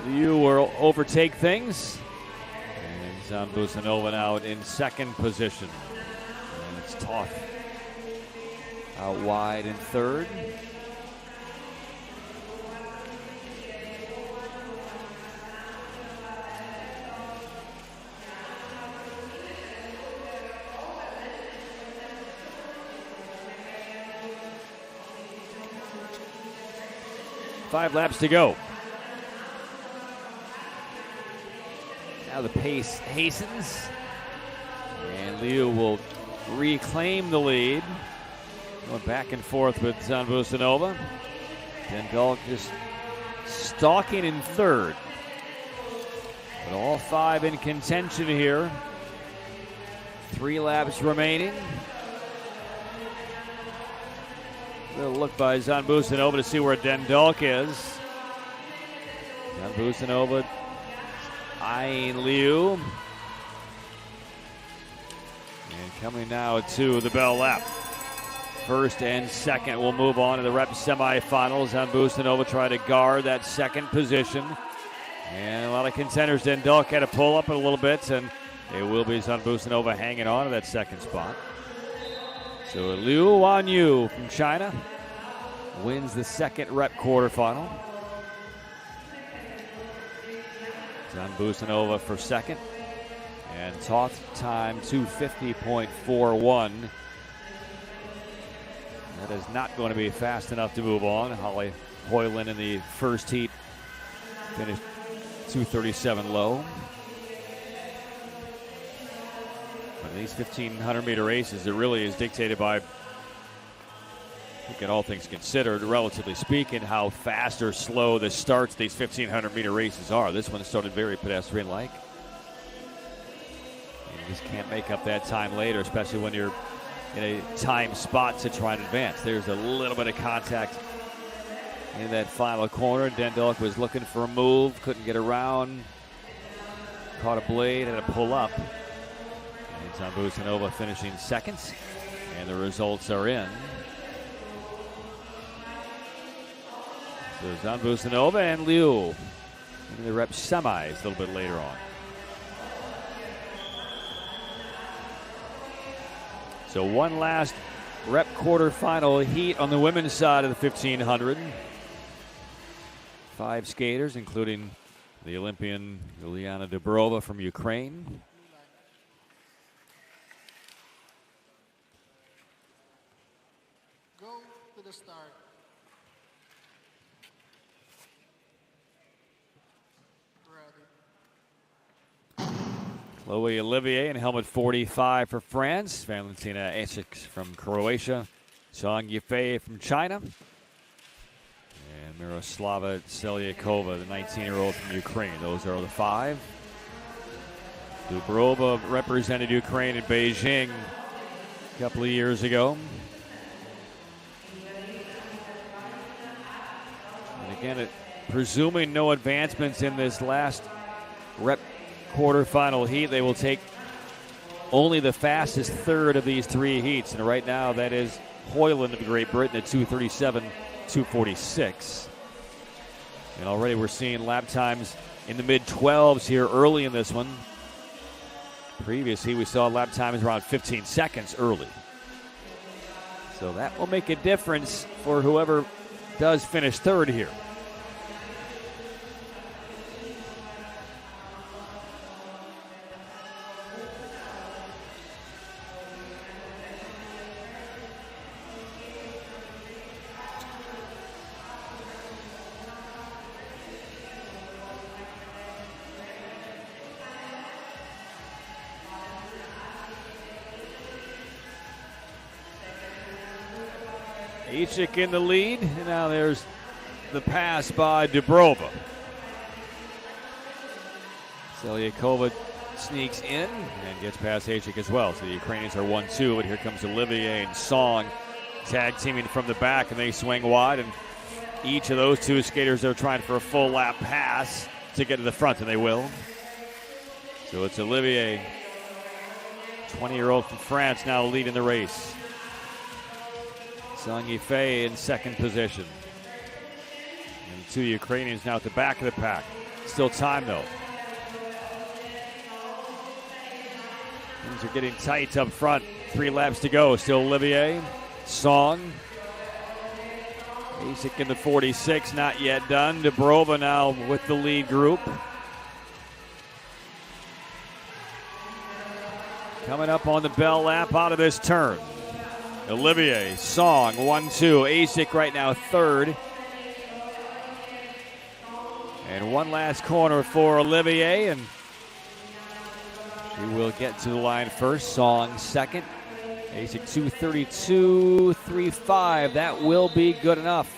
Liu will overtake things. And Zanbustanova now in second position. And it's Toth out wide in third. Five laps to go. Now the pace hastens, and Liu will reclaim the lead. Going back and forth with Zanbustanova. Dendalk just stalking in third. But all 5 in contention here 3 laps remaining. Little look by Zanbusanova to see where Gdansk is. Zanbusanova eyeing Liu. And coming now to the bell lap. First and second will move on to the rep semifinals. Zanbusanova try to guard that second position. And a lot of contenders. Gdansk had to pull up a little bit, and it will be Zanbusanova hanging on to that second spot. So Liu Wanyu from China wins the second rep quarterfinal. Zanbusanova for second. And Toth time 250.41. That is not going to be fast enough to move on. Holly Hoyland in the first heat finished 237 low. But in these 1,500-meter races, it really is dictated by, I think at all things considered, relatively speaking, how fast or slow the starts these 1,500-meter races are. This one started very pedestrian-like. You just can't make up that time later, especially when you're in a time spot to try and advance. There's a little bit of contact in that final corner. Gdansk was looking for a move, couldn't get around. Caught a blade, had to pull up. And Zanbusanova finishing second. And the results are in. So Zanbusanova and Liu in the rep semis a little bit later on. So one last rep quarterfinal heat on the women's side of the 1,500. 5 skaters, including the Olympian Uliana Dubrova from Ukraine. Go to the start. Ready. Chloe Olivier in helmet 45 for France. Valentina Esic from Croatia. Zhang Yifei from China. And Miroslava Selyakova, the 19-year-old from Ukraine. Those are the 5. Dubrova represented Ukraine in Beijing a couple of years ago. And again, presuming no advancements in this last rep quarterfinal heat, they will take only the fastest third of these 3 heats. And right now, that is Hoyland of Great Britain at 2:37.246. And already we're seeing lap times in the mid-12s here early in this one. Previously, we saw lap times around 15 seconds early. So that will make a difference for whoever does finish third here. Esic in the lead, and now there's the pass by Dubrova. Selyakova sneaks in and gets past Esic as well. So the Ukrainians are 1-2, and here comes Olivier and Song tag teaming from the back, and they swing wide, and each of those 2 skaters are trying for a full lap pass to get to the front, and they will. So it's Olivier, 20-year-old from France, now leading the race. Zhang Yifei in second position. And the 2 Ukrainians now at the back of the pack. Still time, though. Things are getting tight up front. 3 laps to go. Still Olivier, Song. Esic in the 46, not yet done. Dubrova now with the lead group. Coming up on the bell lap out of this turn. Olivier, Song, 1-2. Esic right now third. And one last corner for Olivier, and she will get to the line first. Song second. Esic 2:32.35. That will be good enough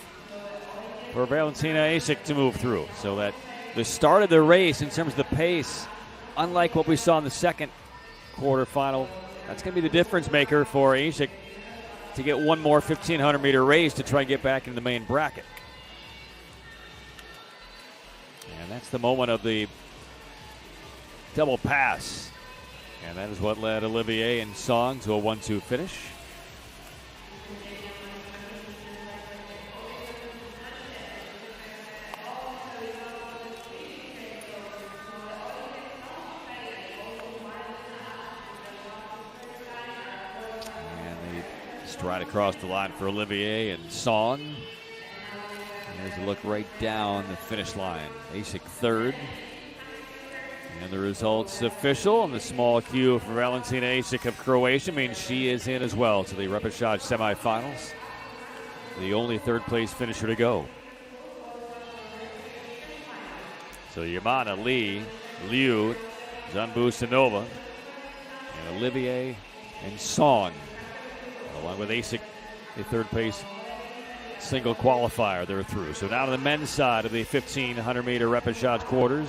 for Valentina Esic to move through. So that the start of the race in terms of the pace, unlike what we saw in the second quarterfinal, That's going to be the difference maker for Ashik to get one more 1,500-meter race to try and get back into the main bracket. And that's the moment of the double pass. And that is what led Olivier and Song to a 1-2 finish. Stride across the line for Olivier and Song. There's a look right down the finish line. Ashik third. And the results official, and the small cue for Valentina Ashik of Croatia means she is in as well to the Repechage semifinals. The only third place finisher to go. So Yamana, Lee, Liu, Zanbu, Sanova, and Olivier and Song. Along with Ashik, the third place single qualifier, they're through. So now to the men's side of the 1,500-meter repechage quarters.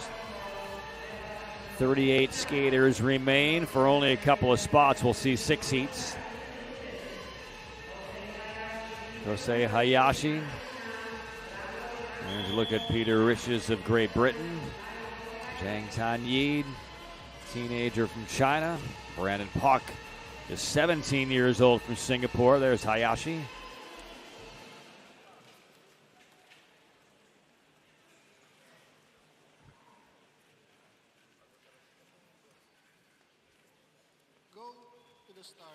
38 skaters remain for only a couple of spots. We'll see 6 heats. Jose Hayashi. There's a look at Peter Riches of Great Britain. Zhang Tanyi, teenager from China. Brandon Pak is 17 years old from Singapore. There's Hayashi. Go to the start.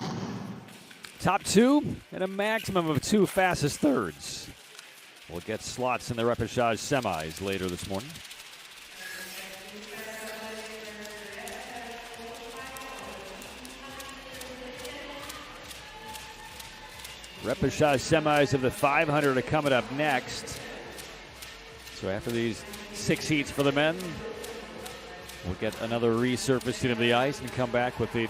Ready. Top 2 and a maximum of 2 fastest thirds. We'll get slots in the repechage semis later this morning. Repechage semis of the 500 are coming up next. So after these 6 heats for the men, we'll get another resurfacing of the ice and come back with the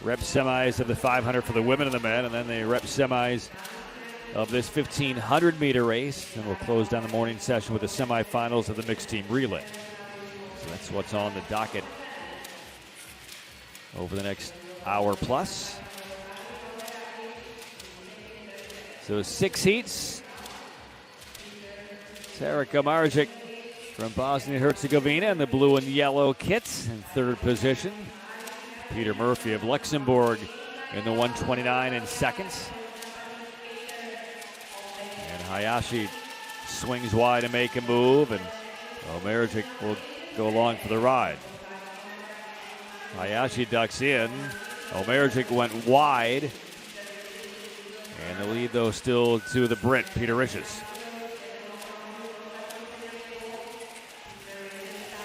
rep semis of the 500 for the women and the men, and then the rep semis of this 1,500-meter race. And we'll close down the morning session with the semifinals of the mixed team relay. So that's what's on the docket over the next hour plus. So 6 heats. Sarika Marjic from Bosnia-Herzegovina in the blue and yellow kits in third position. Peter Murphy of Luxembourg in the 129 in seconds. And Hayashi swings wide to make a move, and Omerjic will go along for the ride. Hayashi ducks in. Omerjic went wide. And the lead, though, still to the Brit, Peter Riches.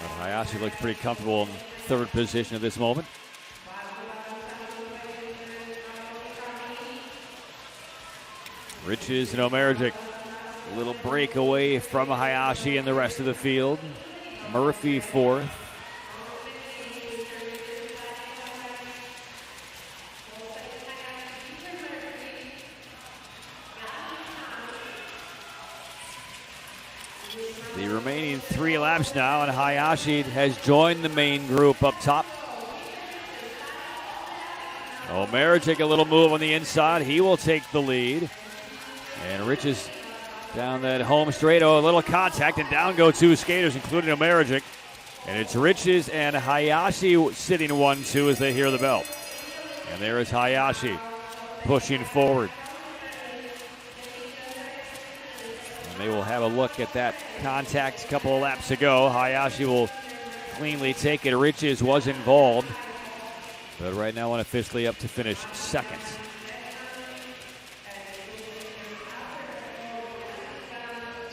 But Hayashi looks pretty comfortable in third position at this moment. Riches and Omerjic, a little break away from Hayashi and the rest of the field. Murphy fourth. The remaining 3 laps now, and Hayashi has joined the main group up top. Omerjic, a little move on the inside. He will take the lead. And Riches down that home straight. Oh, a little contact, and down go 2 skaters, including Omerjic. And it's Riches and Hayashi sitting 1-2 as they hear the bell. And there is Hayashi pushing forward. And they will have a look at that contact a couple of laps ago. Hayashi will cleanly take it. Riches was involved, but right now unofficially up to finish second.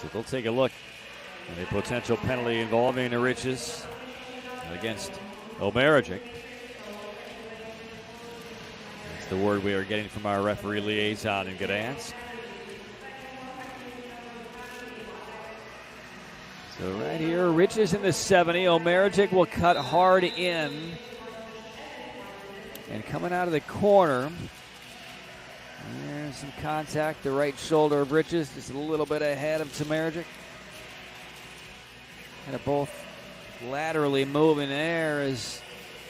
So they'll take a look at a potential penalty involving Riches against Omerjic. That's the word we are getting from our referee liaison in Gdansk. So right here, Riches in the 70. Omerjic will cut hard in. And coming out of the corner, there's There's some contact, the right shoulder of Riches, just a little bit ahead of Samardzic. Kind of both laterally moving there as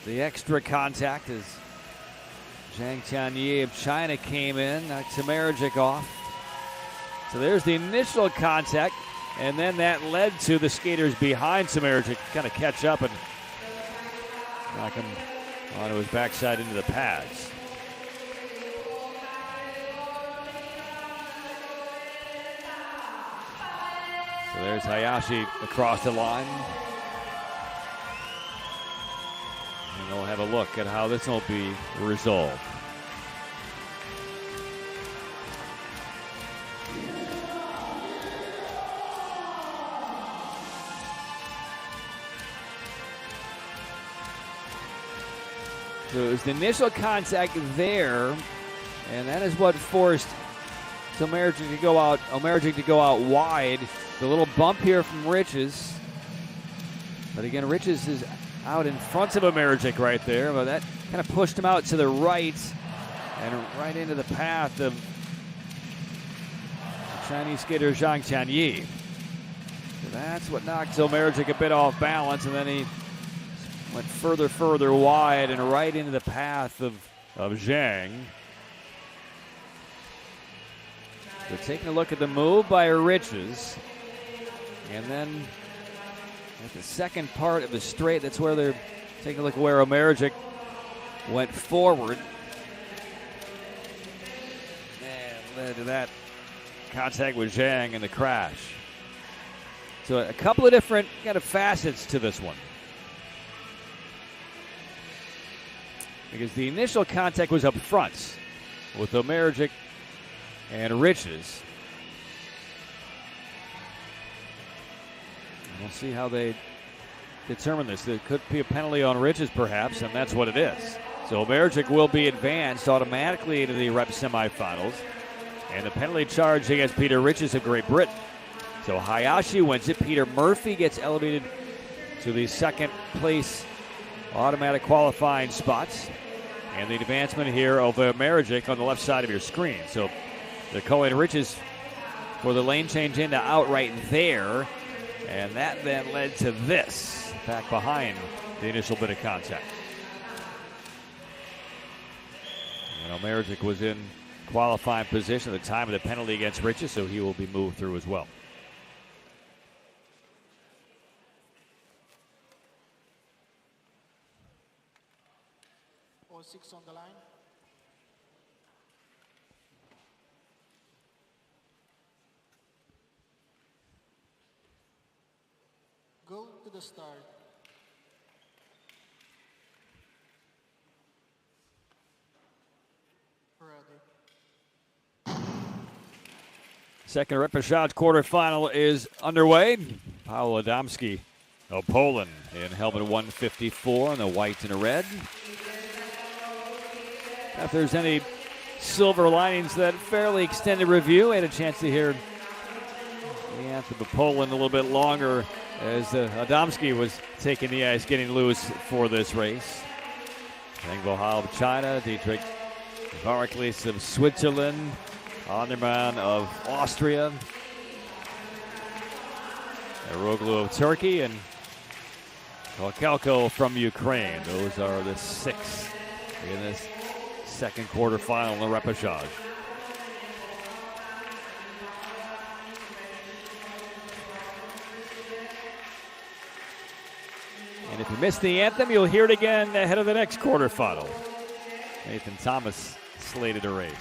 the extra contact as Zhang Tianyi of China came in, knocked Samardzic off. So there's the initial contact, and then that led to the skaters behind Samardzic kind of catch up and knock him onto his backside into the pads. So there's Hayashi across the line. And we'll have a look at how this will be resolved. So it was the initial contact there, and that is what forced Samardzic to go out wide. The little bump here from Riches. But again, Riches is out in front of Samardzic right there, but that kind of pushed him out to the right and right into the path of the Chinese skater Zhang Tianyi. So that's what knocked Samardzic a bit off balance, and then he went further wide and right into the path of Zhang. So taking a look at the move by Riches. And then at the second part of the straight, that's where they're taking a look at where Samardzic went forward. And led to that contact with Zhang and the crash. So a couple of different kind of facets to this one. Because the initial contact was up front with Samardzic and Riches. We'll see how they determine this. There could be a penalty on Riches, perhaps, and that's what it is. So Samardzic will be advanced automatically into the rep semifinals. And the penalty charge against Peter Riches of Great Britain. So Hayashi wins it. Peter Murphy gets elevated to the second place automatic qualifying spots. And the advancement here of Samardzic on the left side of your screen. So they're calling Riches for the lane change into out right there. And that then led to this, back behind the initial bit of contact. And Samardzic was in qualifying position at the time of the penalty against Riches, so he will be moved through as well. All 6 on the line. Go to the start. Ready. Second Repechage quarterfinal is underway. Paweł Adamski of Poland in helmet 154 in the white and the red. If there's any silver linings to that fairly extended review, I had a chance to hear the anthem of Poland a little bit longer as Adamski was taking the ice, getting loose for this race. Zhang Bohal of China, Dietrich Varklis of Switzerland, Anderman of Austria, Eroglu of Turkey, and Kokelko from Ukraine. Those are the 6 in this second quarterfinal in the Repechage. And if you missed the anthem, you'll hear it again ahead of the next quarterfinal. Nathan Thomas slated to race.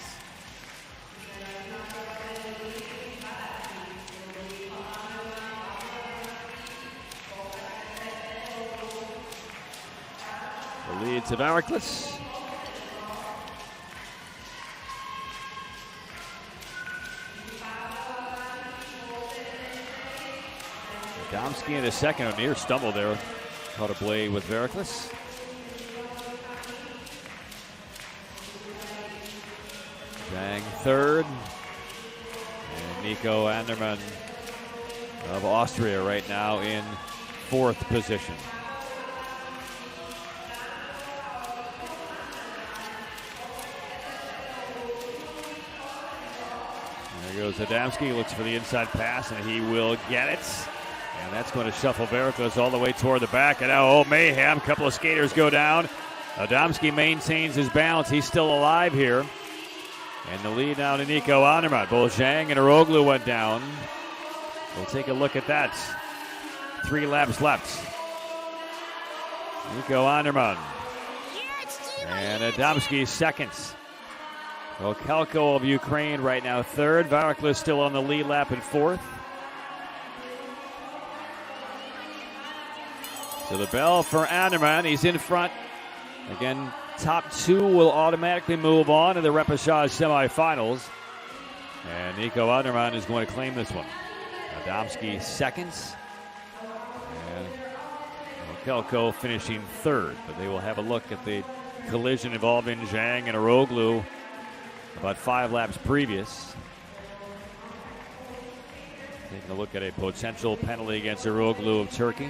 The lead to Varklis. Adamski in the second, a near stumble there. Caught a blade with Varklis. Zhang third. And Nico Anderman of Austria right now in 4th position. There goes Adamski, looks for the inside pass, and he will get it. And that's going to shuffle Veracruz all the way toward the back. And now, mayhem. A couple of skaters go down. Adamski maintains his balance. He's still alive here. And the lead now to Nico Andermatt. Both Zhang and Aroglu went down. We'll take a look at that. 3 laps left. Nico Andermatt. And Adamski seconds. Okelko of Ukraine right now third. Veracruz still on the lead lap in fourth. So the bell for Andermatt. He's in front. Again, top 2 will automatically move on to the Repechage semifinals. And Nico Andermatt is going to claim this one. Adamski seconds. And Okelko finishing third. But they will have a look at the collision involving Zhang and Aroglu about 5 laps previous. Taking a look at a potential penalty against Aroglu of Turkey.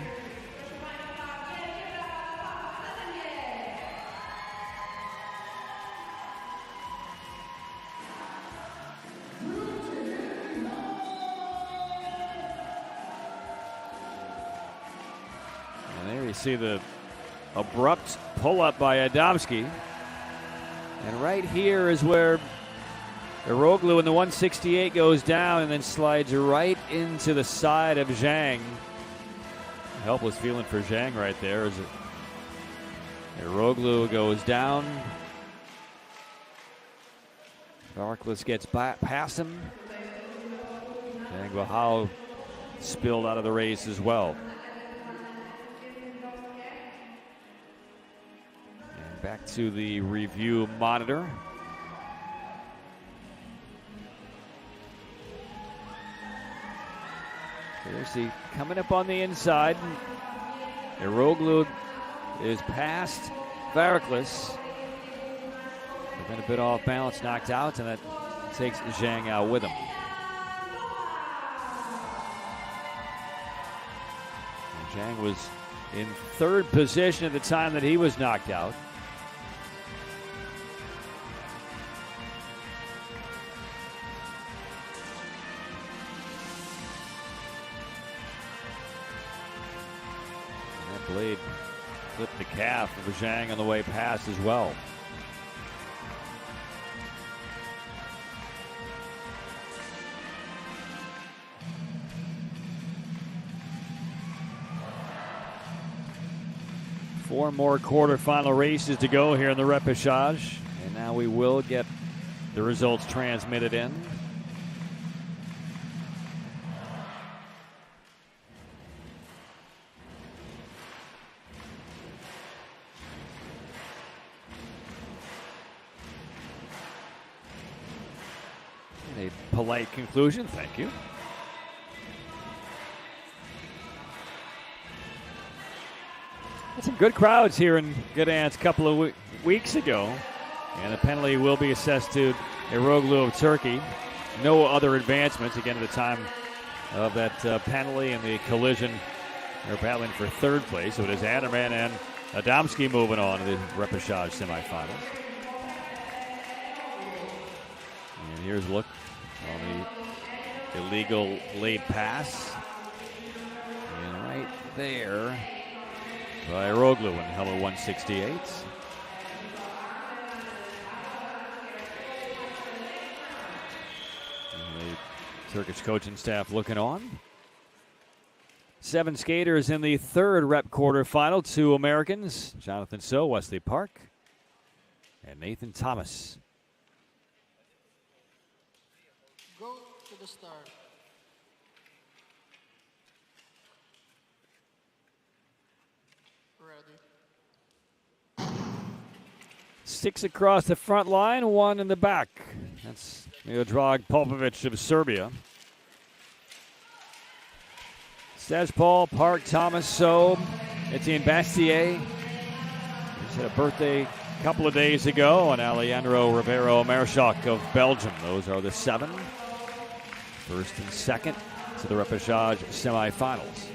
And there you see the abrupt pull-up by Adamski. And right here is where Aroglu in the 168 goes down and then slides right into the side of Zhang. Helpless feeling for Zhang right there as Aroglu goes down. Veracruz gets past him. Zhang Bahal spilled out of the race as well. Back to the review monitor. There's he coming up on the inside. Aroglu is past Veracruz. But then a bit off balance, knocked out, and that takes Zhang out with him. And Zhang was in third position at the time that he was knocked out. Blade flipped the calf of Zhang on the way past as well. Four more quarterfinal races to go here in the Repechage. And now we will get the results transmitted in. A polite conclusion, thank you. Had some good crowds here in Gdansk a couple of weeks ago. And the penalty will be assessed to Aroglu of Turkey. No other advancements, again, at the time of that penalty and the collision. They're battling for third place. So it is Andermatt and Adamski moving on to the Repechage semifinals. And here's a look on the illegal late pass. And right there by Aroglu in helmet 168. And the Turkish coaching staff looking on. 7 skaters in the third rep quarterfinal. 2 Americans, Jonathan So, Wesley Park, and Nathan Thomas. Go to the start. Ready. 6 across the front line, 1 in the back. That's Miodrag Popovic of Serbia. Sejpal, Park, Thomas, So, Etienne Bastier. He's had a birthday a couple of days ago, and Alejandro Rivero Mershak of Belgium. Those are the 7. First and second to the Repechage semifinals.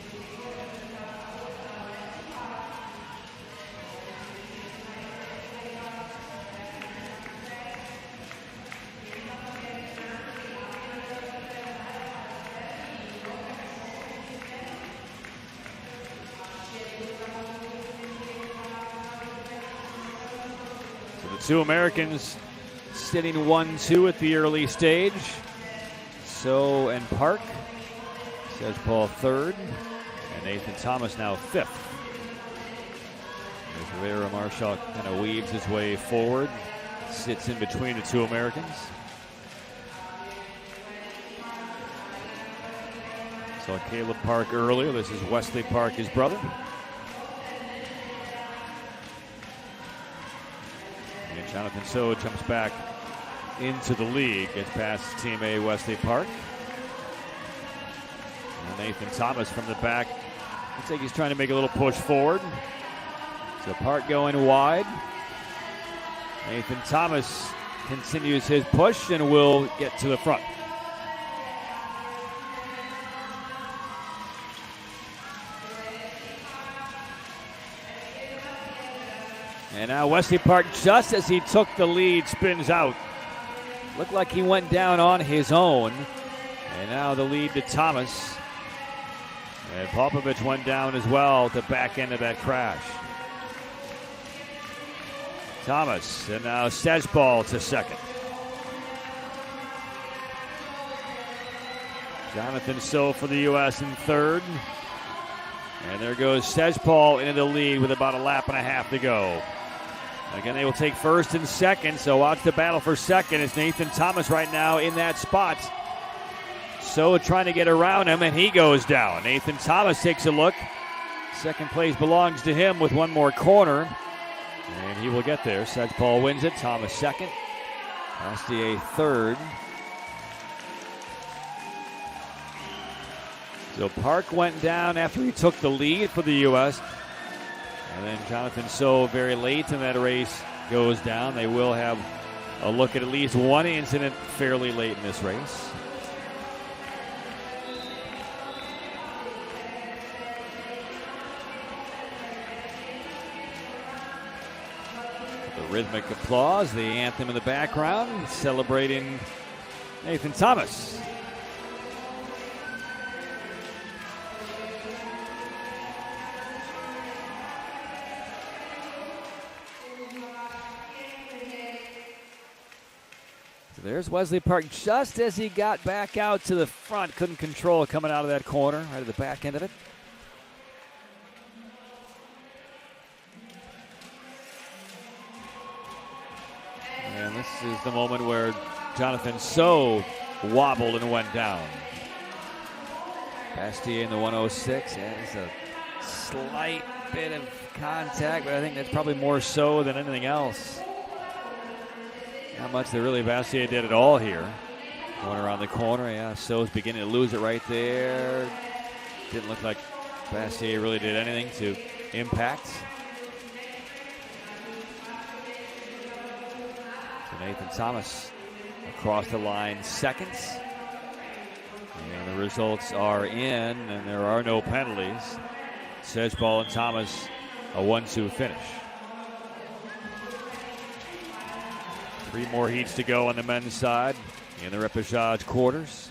two Americans sitting 1-2 at the early stage. So and Park. Sedgepaul third. And Nathan Thomas now fifth. As Rivera Marshall kind of weaves his way forward. Sits in between the two Americans. Saw Caleb Park earlier. This is Wesley Park, his brother. And Jonathan So jumps back into the lead. Gets past his teammate Wesley Park. And Nathan Thomas from the back. Looks like he's trying to make a little push forward. So Park going wide. Nathan Thomas continues his push and will get to the front. And now Wesley Park, just as he took the lead, spins out. Looked like he went down on his own. And now the lead to Thomas. And Popovich went down as well at the back end of that crash. Thomas, and now Sedgepaul to second. Jonathan So for the U.S. in third. And there goes Sedgepaul into the lead with about a lap and a half to go. Again, they will take first and second, so watch the battle for second. It's Nathan Thomas right now in that spot. So trying to get around him, and he goes down. Nathan Thomas takes a look. Second place belongs to him with one more corner. And he will get there. Sedgepaul wins it. Thomas second. Bastier third. So Park went down after he took the lead for the U.S. And then Jonathan So very late in that race goes down. They will have a look at least one incident fairly late in this race. The rhythmic applause, the anthem in the background, celebrating Nathan Thomas. So there's Wesley Park just as he got back out to the front. Couldn't control it coming out of that corner, right at the back end of it. And this is the moment where Jonathan So wobbled and went down. Bastier in the 106 has a slight bit of contact, but I think that's probably more so than anything else. Not much that really Bastier did at all here. Going around the corner, yeah, So's beginning to lose it right there. Didn't look like Bastier really did anything to impact. Nathan Thomas across the line seconds. And the results are in, and there are no penalties. Sedgepaul and Thomas, a 1-2 finish. 3 more heats to go on the men's side in the Repechage quarters.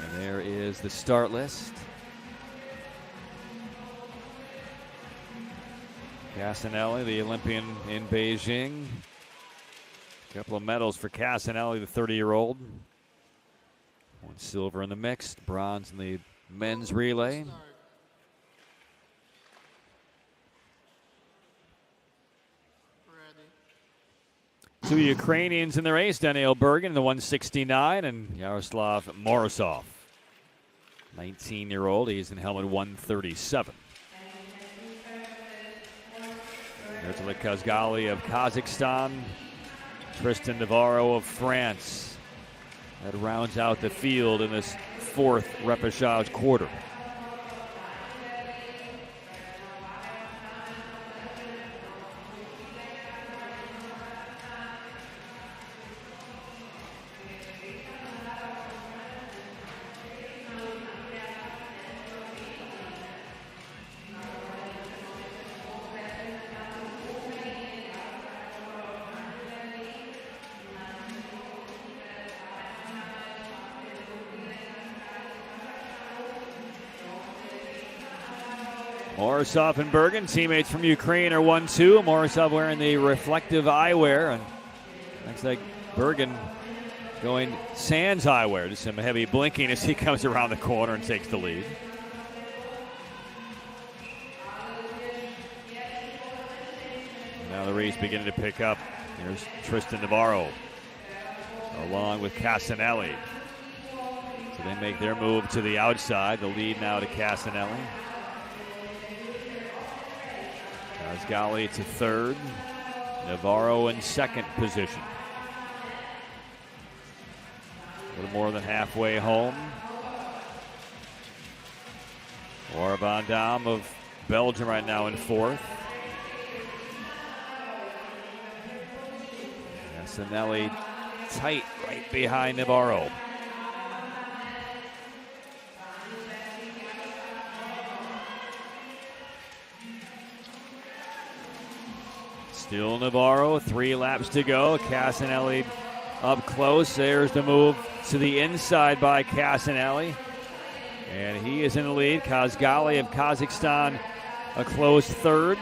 And there is the start list. Casanelli, the Olympian in Beijing. A couple of medals for Casanelli, the 30-year-old. 1 silver in the mixed, bronze in the men's relay. Ready. 2 Ukrainians in the race, Daniel Bergen, the 169, and Yaroslav Morozov, 19-year-old. He's in helmet 137. There's the Kazgali of Kazakhstan. Tristan Navarro of France. That rounds out the field in this 4th Repechage quarter. Morozov and Bergen, teammates from Ukraine, are 1-2. Morozov wearing the reflective eyewear, and looks like Bergen going sans eyewear. Just some heavy blinking as he comes around the corner and takes the lead. Now the race beginning to pick up. Here's Tristan Navarro along with Casanelli. So they make their move to the outside. The lead now to Casanelli. Kazgali to third. Navarro in second position. A little more than halfway home. Laura Van Dam of Belgium right now in fourth. Casanelli tight right behind Navarro. Still Navarro, 3 laps to go. Casanelli up close. There's the move to the inside by Casanelli. And he is in the lead. Kazgali of Kazakhstan a close third.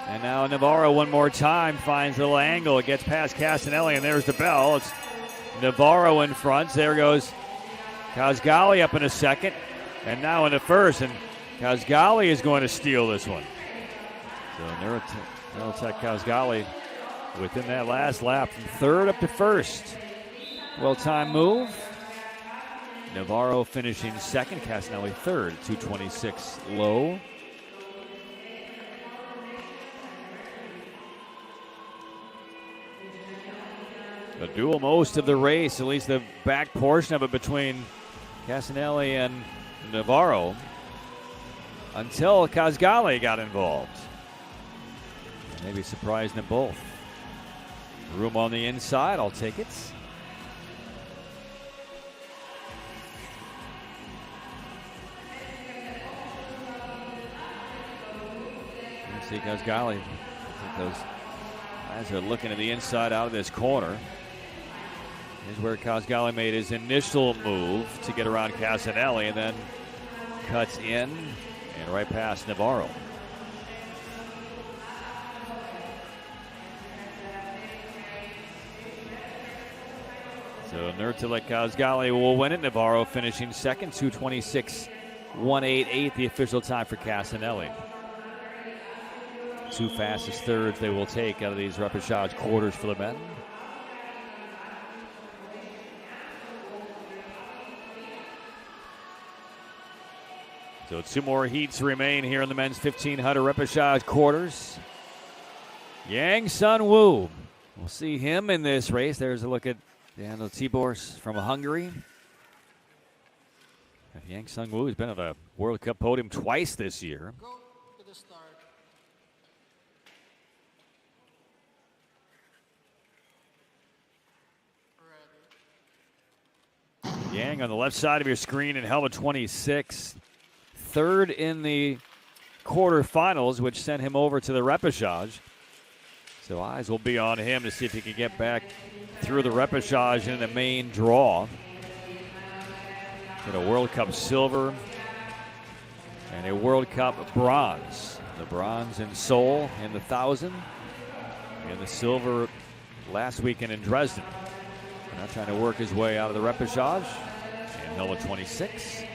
And now Navarro one more time finds a little angle. It gets past Casanelli, and there's the bell. It's Navarro in front. There goes Kazgali up in a second. And now in the first. And Kazgali is going to steal this one. So Neurotech Kazgali within that last lap from third up to first. Well-timed move. Navarro finishing second. Casanelli third. 2:26 low. A duel most of the race, at least the back portion of it between Casanelli and Navarro, until Kazgali got involved. Maybe surprising them both. Room on the inside, I'll take it. You see Kazgali. I think those guys are looking at the inside out of this corner. Here's where Kazgali made his initial move to get around Casanelli and then cuts in and right past Navarro. So Nurtila Kazgali will win it. Navarro finishing second, 2:26.188, the official time for Casanelli. 2 fastest thirds they will take out of these repechage quarters for the men. So 2 more heats remain here in the men's 1500 repechage quarters. Yang Sun-woo. We'll see him in this race. There's a look at Daniel Tibors from Hungary. Yang Sun-woo has been on the World Cup podium twice this year. Go to the start. Ready. Yang on the left side of your screen in helmet 26. Third in the quarterfinals, which sent him over to the repechage. So eyes will be on him to see if he can get back through the repechage in the main draw. Get a World Cup silver and a World Cup bronze. The bronze in Seoul in the 1,000 and the silver last weekend in Dresden. Now trying to work his way out of the repechage. And helmet 26.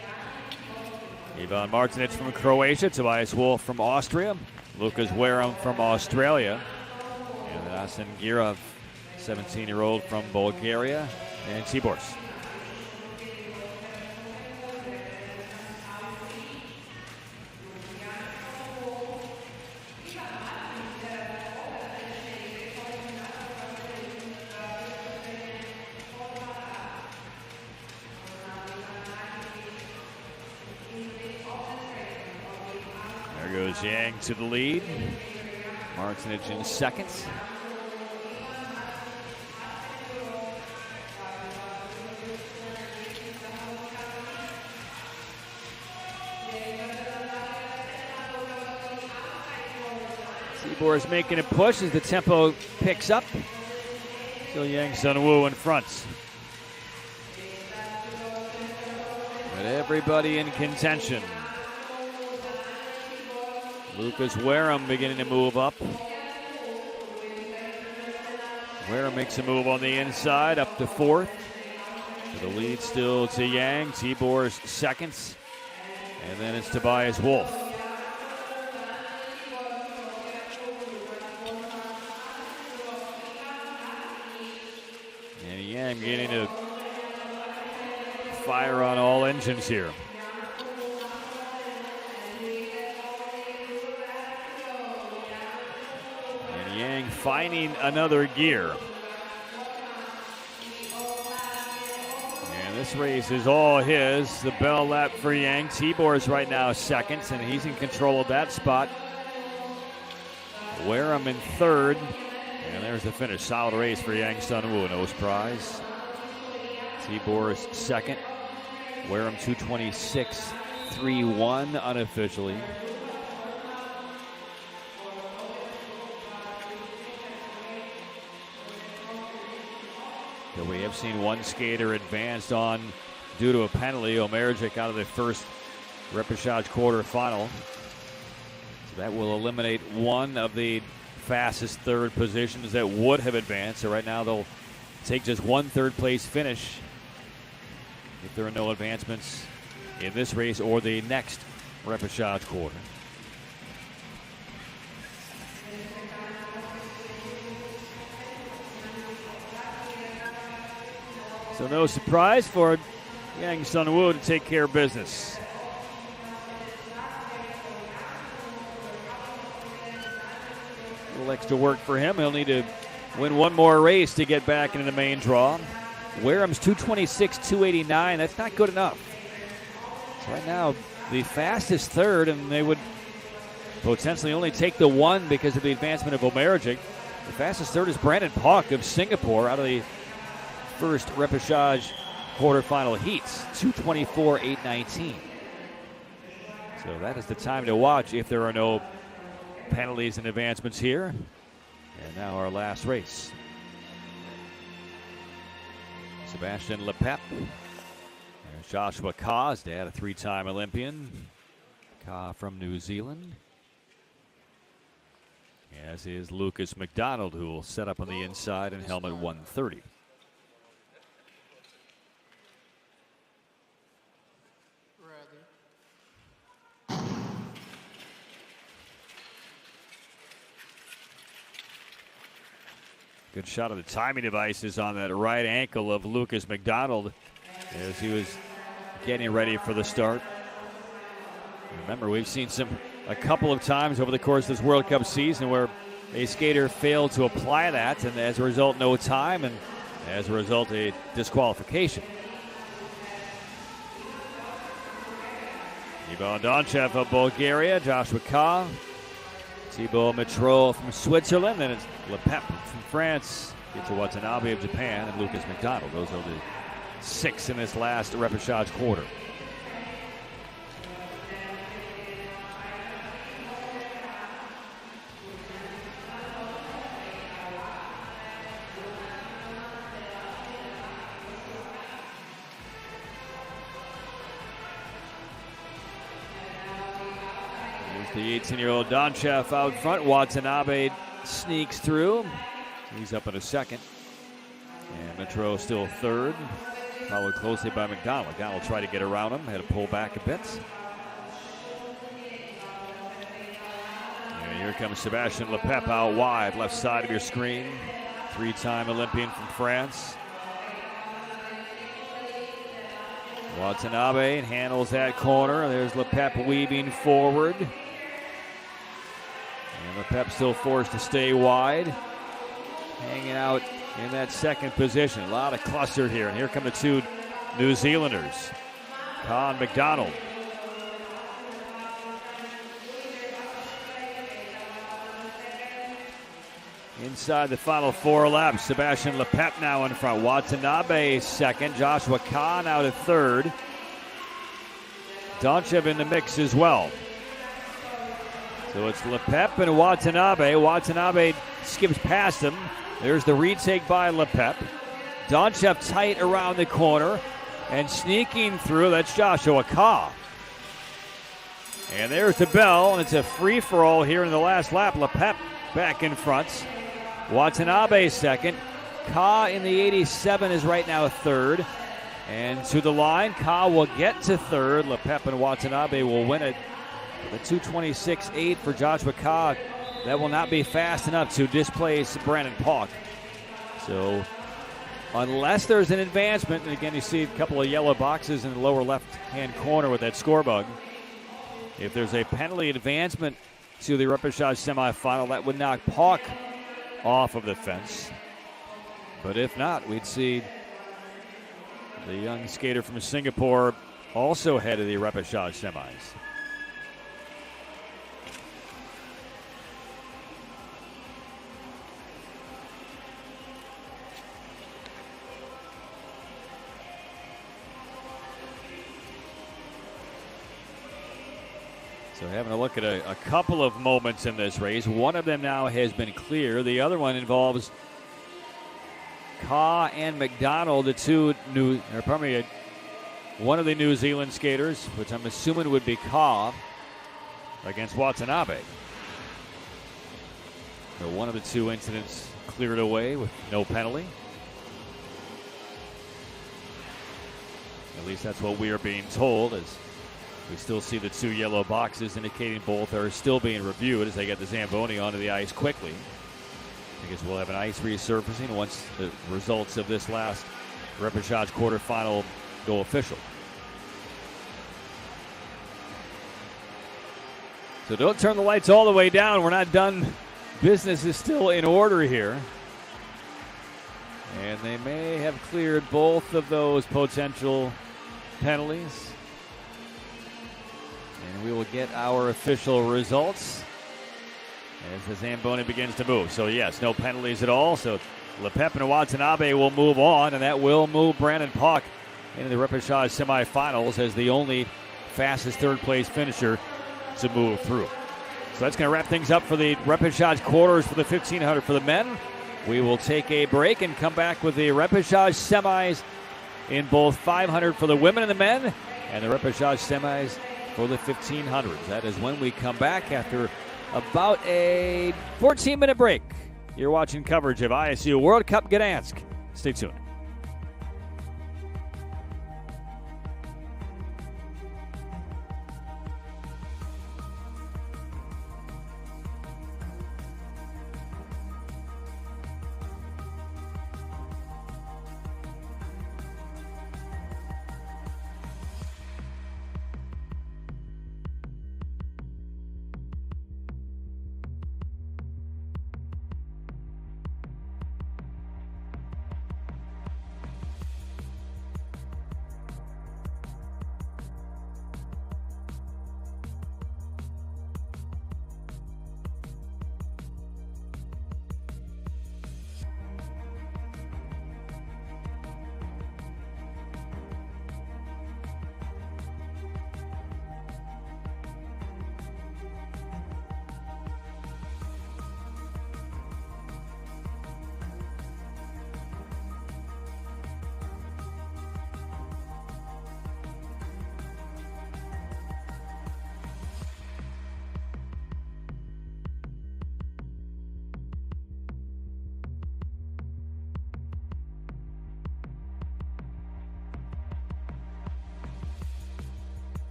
Ivan Martinic from Croatia, Tobias Wolf from Austria, Lucas Wareham from Australia, and Asen Girov, 17-year-old from Bulgaria, and Tibors. Goes Yang to the lead. Martinic in second. Tibor is making a push as the tempo picks up. Still Yang Sun-woo in front. But everybody in contention. Lucas Wareham beginning to move up. Wareham makes a move on the inside, up to fourth. So the lead still to Yang. Tibor's seconds. And then it's Tobias Wolf. And Yang getting to fire on all engines here. And Yang finding another gear. And this race is all his. The bell lap for Yang. Tibor is right now second, and he's in control of that spot. Wareham in third. And there's the finish. Solid race for Yang Sun-woo. Nose prize. Tibor is second. Wareham 226.31 unofficially. So we have seen one skater advanced on due to a penalty. Omerigic out of the first repechage quarterfinal. So that will eliminate one of the fastest third positions that would have advanced. So right now they'll take just one third place finish if there are no advancements in this race or the next repechage quarter. So no surprise for Yang Sun-woo to take care of business. A little extra work for him. He'll need to win one more race to get back into the main draw. Wareham's 226.289. That's not good enough. So right now, the fastest third, and they would potentially only take the one because of the advancement of Omerigic. The fastest third is Brandon Pauk of Singapore out of the first repechage quarterfinal heats, 224.819. So that is the time to watch if there are no penalties and advancements here. And now our last race. Sebastian Lepep. There's Joshua Ka, his dad, a three-time Olympian. Ka from New Zealand. As is Lucas McDonald, who will set up on the inside in helmet 130. Good shot of the timing devices on that right ankle of Lucas McDonald as he was getting ready for the start. Remember, we've seen a couple of times over the course of this World Cup season where a skater failed to apply that, and as a result, no time, and as a result, a disqualification. Ivan Donchev of Bulgaria, Joshua Ka, Thibaut Metro from Switzerland, and it's Lepep from France, get to Watanabe of Japan, and Lucas McDonald. Those are the six in this last repechage quarter. The 18-year-old Donchev out front. Watanabe sneaks through. He's up in a second. And Metro still third. Followed closely by McDonald. McDonald tried to get around him. Had to pull back a bit. And here comes Sebastian Lepep out wide. Left side of your screen. Three-time Olympian from France. Watanabe handles that corner. There's Lepep weaving forward. And Lepep still forced to stay wide. Hanging out in that second position. A lot of cluster here. And here come the two New Zealanders. Ka and McDonald. Inside the final four laps, Sebastian Lepep now in front. Watanabe second. Joshua Ka now to third. Donchev in the mix as well. So it's Lepep and Watanabe. Watanabe skips past him. There's the retake by Lepep. Donchev tight around the corner. And sneaking through, that's Joshua Ka. And there's the bell, and it's a free-for-all here in the last lap. Lepep back in front. Watanabe second. Ka in the 87 is right now third. And to the line, Ka will get to third. Lepep and Watanabe will win it. The 2:26.8 for Joshua Ka. That will not be fast enough to displace Brandon Pauk. So unless there's an advancement, and again you see a couple of yellow boxes in the lower left-hand corner with that score bug. If there's a penalty advancement to the Repechage semifinal, that would knock Pauk off of the fence. But if not, we'd see the young skater from Singapore also head of the Repechage semis. So having a look at a couple of moments in this race. One of them now has been clear. The other one involves Ka and McDonald, one of the New Zealand skaters, which I'm assuming would be Ka, against Watanabe. So one of the two incidents cleared away with no penalty. At least that's what we are being told, as we still see the two yellow boxes indicating both are still being reviewed as they get the Zamboni onto the ice quickly. I guess we'll have an ice resurfacing once the results of this last Repechage quarterfinal go official. So don't turn the lights all the way down. We're not done. Business is still in order here. And they may have cleared both of those potential penalties. And we will get our official results as the Zamboni begins to move. So, yes, no penalties at all. So, Lepep and Watanabe will move on, and that will move Brandon Pauk into the Repechage semifinals as the only fastest third-place finisher to move through. So that's going to wrap things up for the Repechage quarters for the 1,500 for the men. We will take a break and come back with the Repechage semis in both 500 for the women and the men, and the Repechage semis for the 1,500s. That is when we come back after about a 14-minute break. You're watching coverage of ISU World Cup Gdansk. Stay tuned.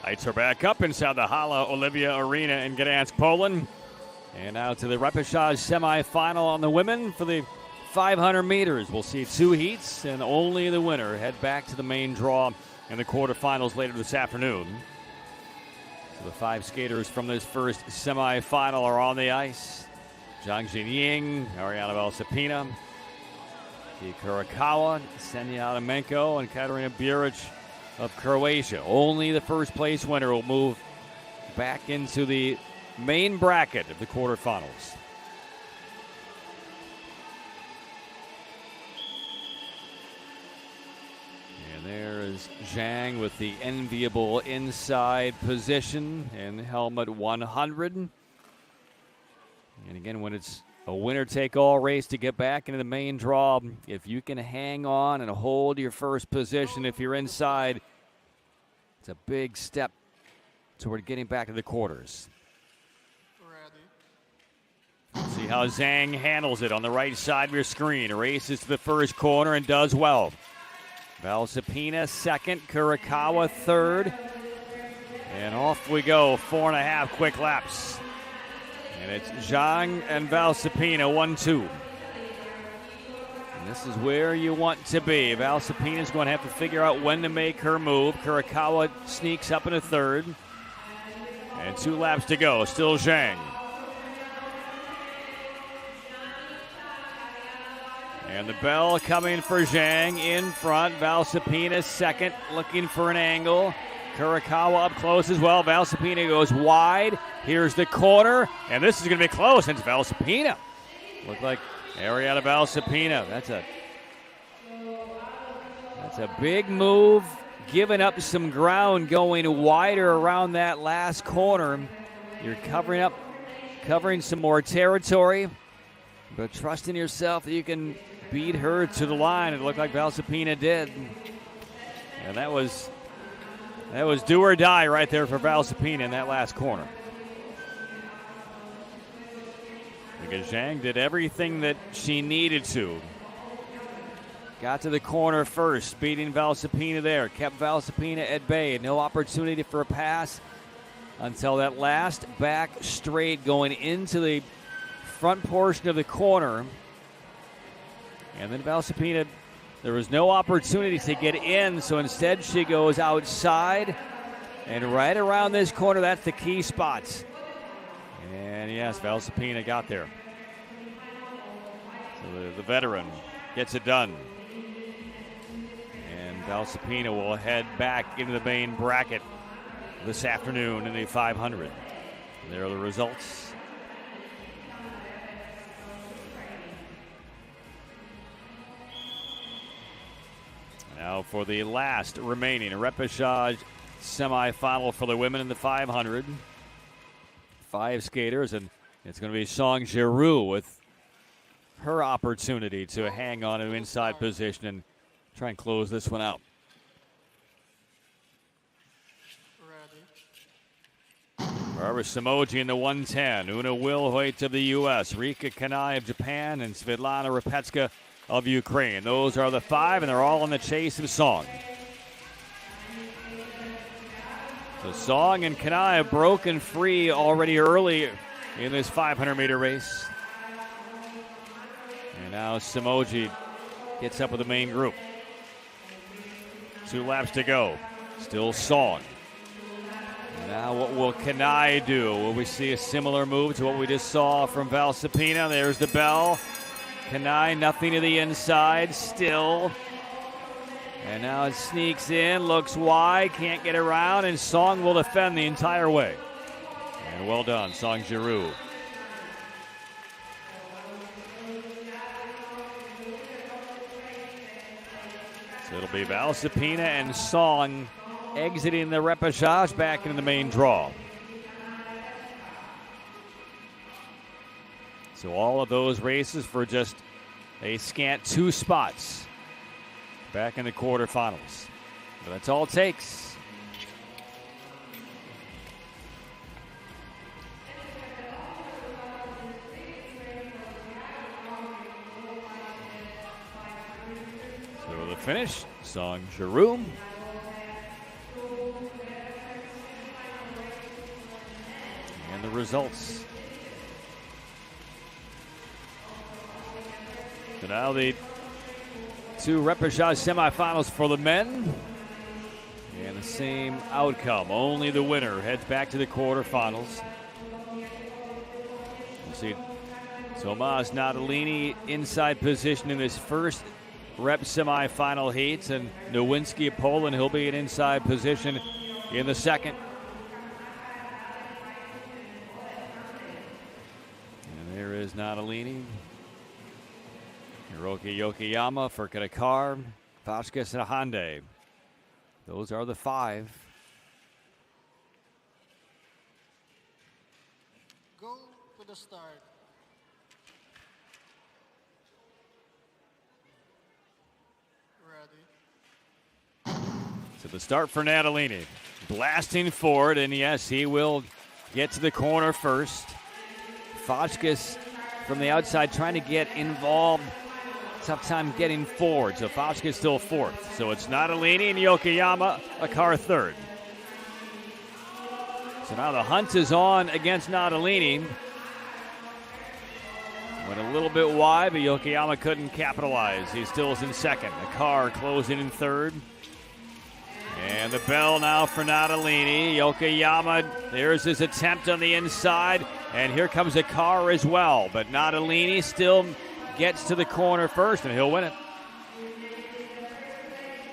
Lights are back up inside the Hala Olivia Arena in Gdansk, Poland. And now to the Repechage semifinal on the women for the 500 meters. We'll see 2 heats, and only the winner head back to the main draw in the quarterfinals later this afternoon. So the 5 skaters from this first semifinal are on the ice. Zhang Jinying, Ariana Valsapina, Kurakawa, Senya Adamenko, and Katarina Buric of Croatia. Only the first place winner will move back into the main bracket of the quarterfinals. And there is Zhang with the enviable inside position in helmet 100. And again, when it's a winner-take-all race to get back into the main draw, if you can hang on and hold your first position, if you're inside, it's a big step toward getting back to the quarters. Ready. See how Zhang handles it on the right side of your screen. Races to the first corner and does well. Valsapina second, Kurakawa third. And off we go, 4.5 quick laps. And it's Zhang and Valsapina, 1-2. And this is where you want to be. Valsapina's going to have to figure out when to make her move. Kurakawa sneaks up in a third. And 2 laps to go, still Zhang. And the bell coming for Zhang in front. Valsapina second, looking for an angle. Kurakawa up close as well. Valsapina goes wide. Here's the corner, and this is going to be close. It's Valsapina. Look like Ariana Valsapina. That's a big move, giving up some ground, going wider around that last corner. You're covering some more territory, but trust in yourself that you can beat her to the line. It looked like Valsapina did, and that was do or die right there for Valsapina in that last corner. Because Zhang did everything that she needed to. Got to the corner first, beating Valsapina there. Kept Valsapina at bay. No opportunity for a pass until that last back straight going into the front portion of the corner. And then Valsapina, there was no opportunity to get in, so instead she goes outside. And right around this corner, that's the key spots. And yes, Valsapina got there. So the veteran gets it done. And Valsapina will head back into the main bracket this afternoon in the 500. There are the results. Now for the last remaining repechage semifinal for the women in the 500. 5 skaters, and it's going to be Song Giroux with her opportunity to hang on to inside position and try and close this one out. Ready. Barbara Samoji in the 110, Una Wilhoit of the U.S., Rika Kanai of Japan, and Svetlana Repechage of Ukraine. Those are the 5, and they're all in the chase of Song. So Song and Kanai have broken free already early in this 500-meter race. And now Samoji gets up with the main group. 2 laps to go. Still Song. Now what will Kanai do? Will we see a similar move to what we just saw from Valsapina? There's the bell. Kanai, nothing to the inside, still. And now it sneaks in, looks wide, can't get around, and Song will defend the entire way. And well done, Song Giroux. So it'll be Valsapina and Song exiting the repechage back into the main draw. So all of those races for just a scant 2 spots back in the quarterfinals. But that's all it takes. So the finish, Song Giroux. and the results. So now the two Repechage semifinals for the men. And the same outcome. Only the winner heads back to the quarterfinals. We'll see Tomas Natalini inside position in his first rep semifinal heats, and Nowinski of Poland, he'll be in inside position in the second. And there is Natalini. Hiroki Yokoyama for Kadakar, Vasquez and Hande. Those are the five. Go to the start. Ready. So the start for Natalini. Blasting forward, and yes, he will get to the corner first. Vasquez from the outside trying to get involved. Tough time getting forward, so Vasquez still fourth. So it's Natalini and Yokoyama, a car third. So now the hunt is on against Natalini. Went a little bit wide, but Yokoyama couldn't capitalize. He still is in second. The car closing in third. And the bell now for Natalini. Yokoyama, there's his attempt on the inside. And here comes a car as well. But Natalini still gets to the corner first, and he'll win it.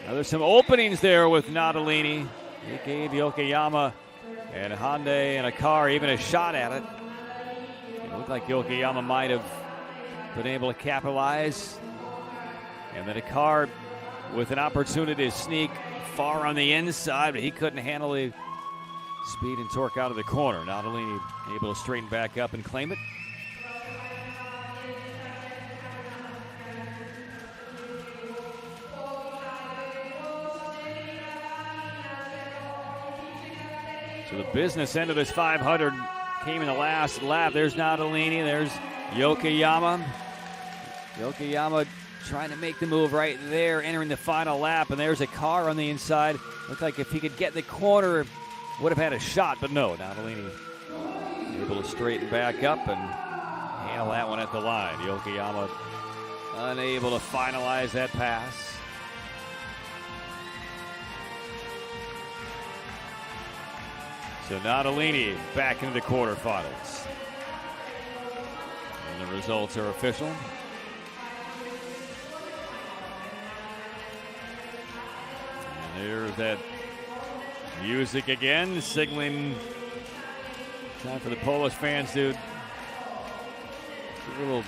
Now there's some openings there with Natalini. He gave Yokoyama and Hande and a car even a shot at it. It looked like Yokoyama might have been able to capitalize. And then a car with an opportunity to sneak far on the inside, but he couldn't handle the speed and torque out of the corner. Natalini able to straighten back up and claim it. So the business end of this 500 came in the last lap. There's Natalini, there's Yokoyama. Yokoyama trying to make the move right there, entering the final lap, and there's a car on the inside. Looked like if he could get the corner, would have had a shot, but no. Natalini able to straighten back up and handle that one at the line. Yokoyama unable to finalize that pass. So Natalini back into the quarterfinals. And the results are official. And there's that music again, signaling time for the Polish fans to give a little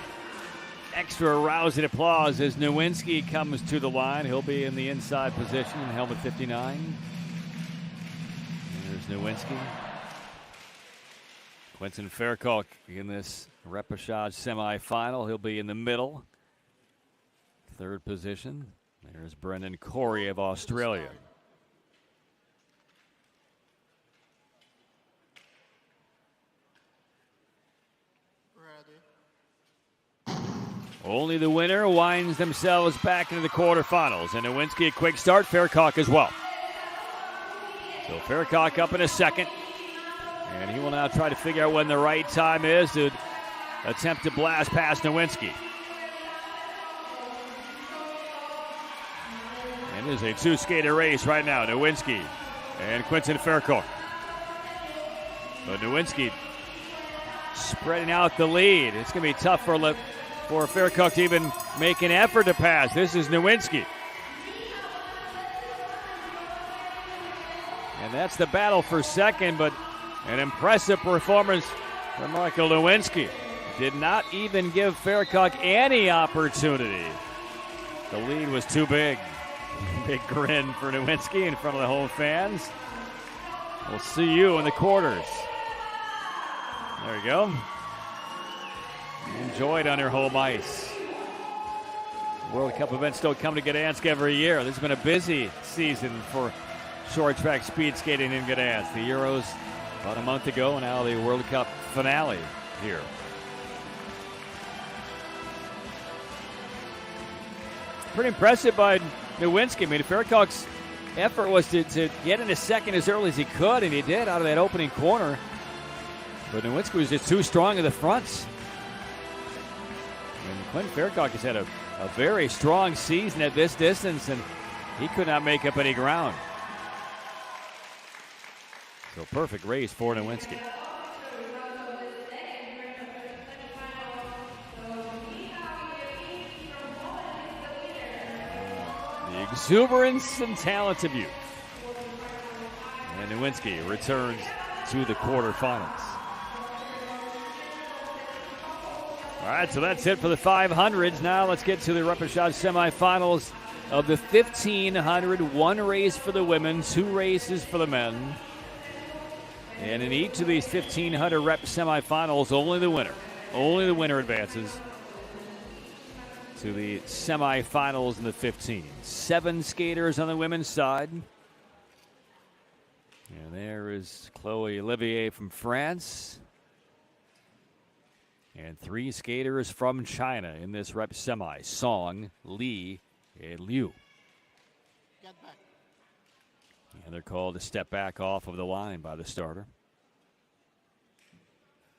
extra rousing applause as Nowinski comes to the line. He'll be in the inside position in helmet 59. There's Nowinski. Quentin Faircock in this Repechage semifinal. He'll be in the middle. Third position. There's Brendan Corey of Australia. Ready. Only the winner winds themselves back into the quarterfinals. And Nowinski a quick start. Faircock as well. So Faircock up in a second. And he will now try to figure out when the right time is to attempt to blast past Nowinski. And it is a two-skater race right now. Nowinski and Quentin Faircock. But Nowinski spreading out the lead. It's going to be tough for Faircock to even make an effort to pass. This is Nowinski. And that's the battle for second, but an impressive performance from Michael Nowinski. Did not even give Faircock any opportunity. The lead was too big. Big grin for Nowinski in front of the home fans. We'll see you in the quarters. There you go. Enjoy it on your home ice. World Cup events don't come to Gdansk every year. This has been a busy season for short track speed skating in Gdansk. The Euros about a month ago, and now the World Cup finale here. Pretty impressive by Nowinski. I mean, Faircock's effort was to get into second as early as he could, and he did out of that opening corner. But Nowinski was just too strong in the fronts. And Clint Faircock has had a very strong season at this distance, and he could not make up any ground. So perfect race for Nowinski. The exuberance and talent of youth. And Nowinski returns to the quarterfinals. All right, so that's it for the 500s. Now let's get to the Repechage semifinals of the 1,500. One race for the women, 2 races for the men. And in each of these 1,500 rep semifinals, only the winner advances to the semifinals in the 15. 7 skaters on the women's side. And there is Chloe Olivier from France. And 3 skaters from China in this rep semi. Song, Li, and Liu. Get back. And they're called to step back off of the line by the starter.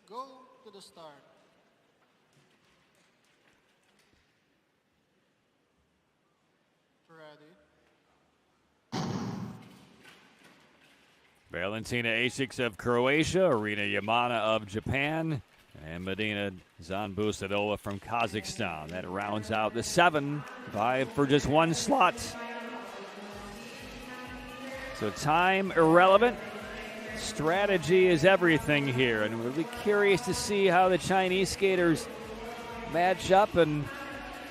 Go to the start. Ready. Valentina Asics of Croatia, Arina Yamana of Japan, and Medina Zanbusadova from Kazakhstan. That rounds out the 7, 5 for just 1 slot. So time irrelevant. Strategy is everything here, and we'll be curious to see how the Chinese skaters match up, and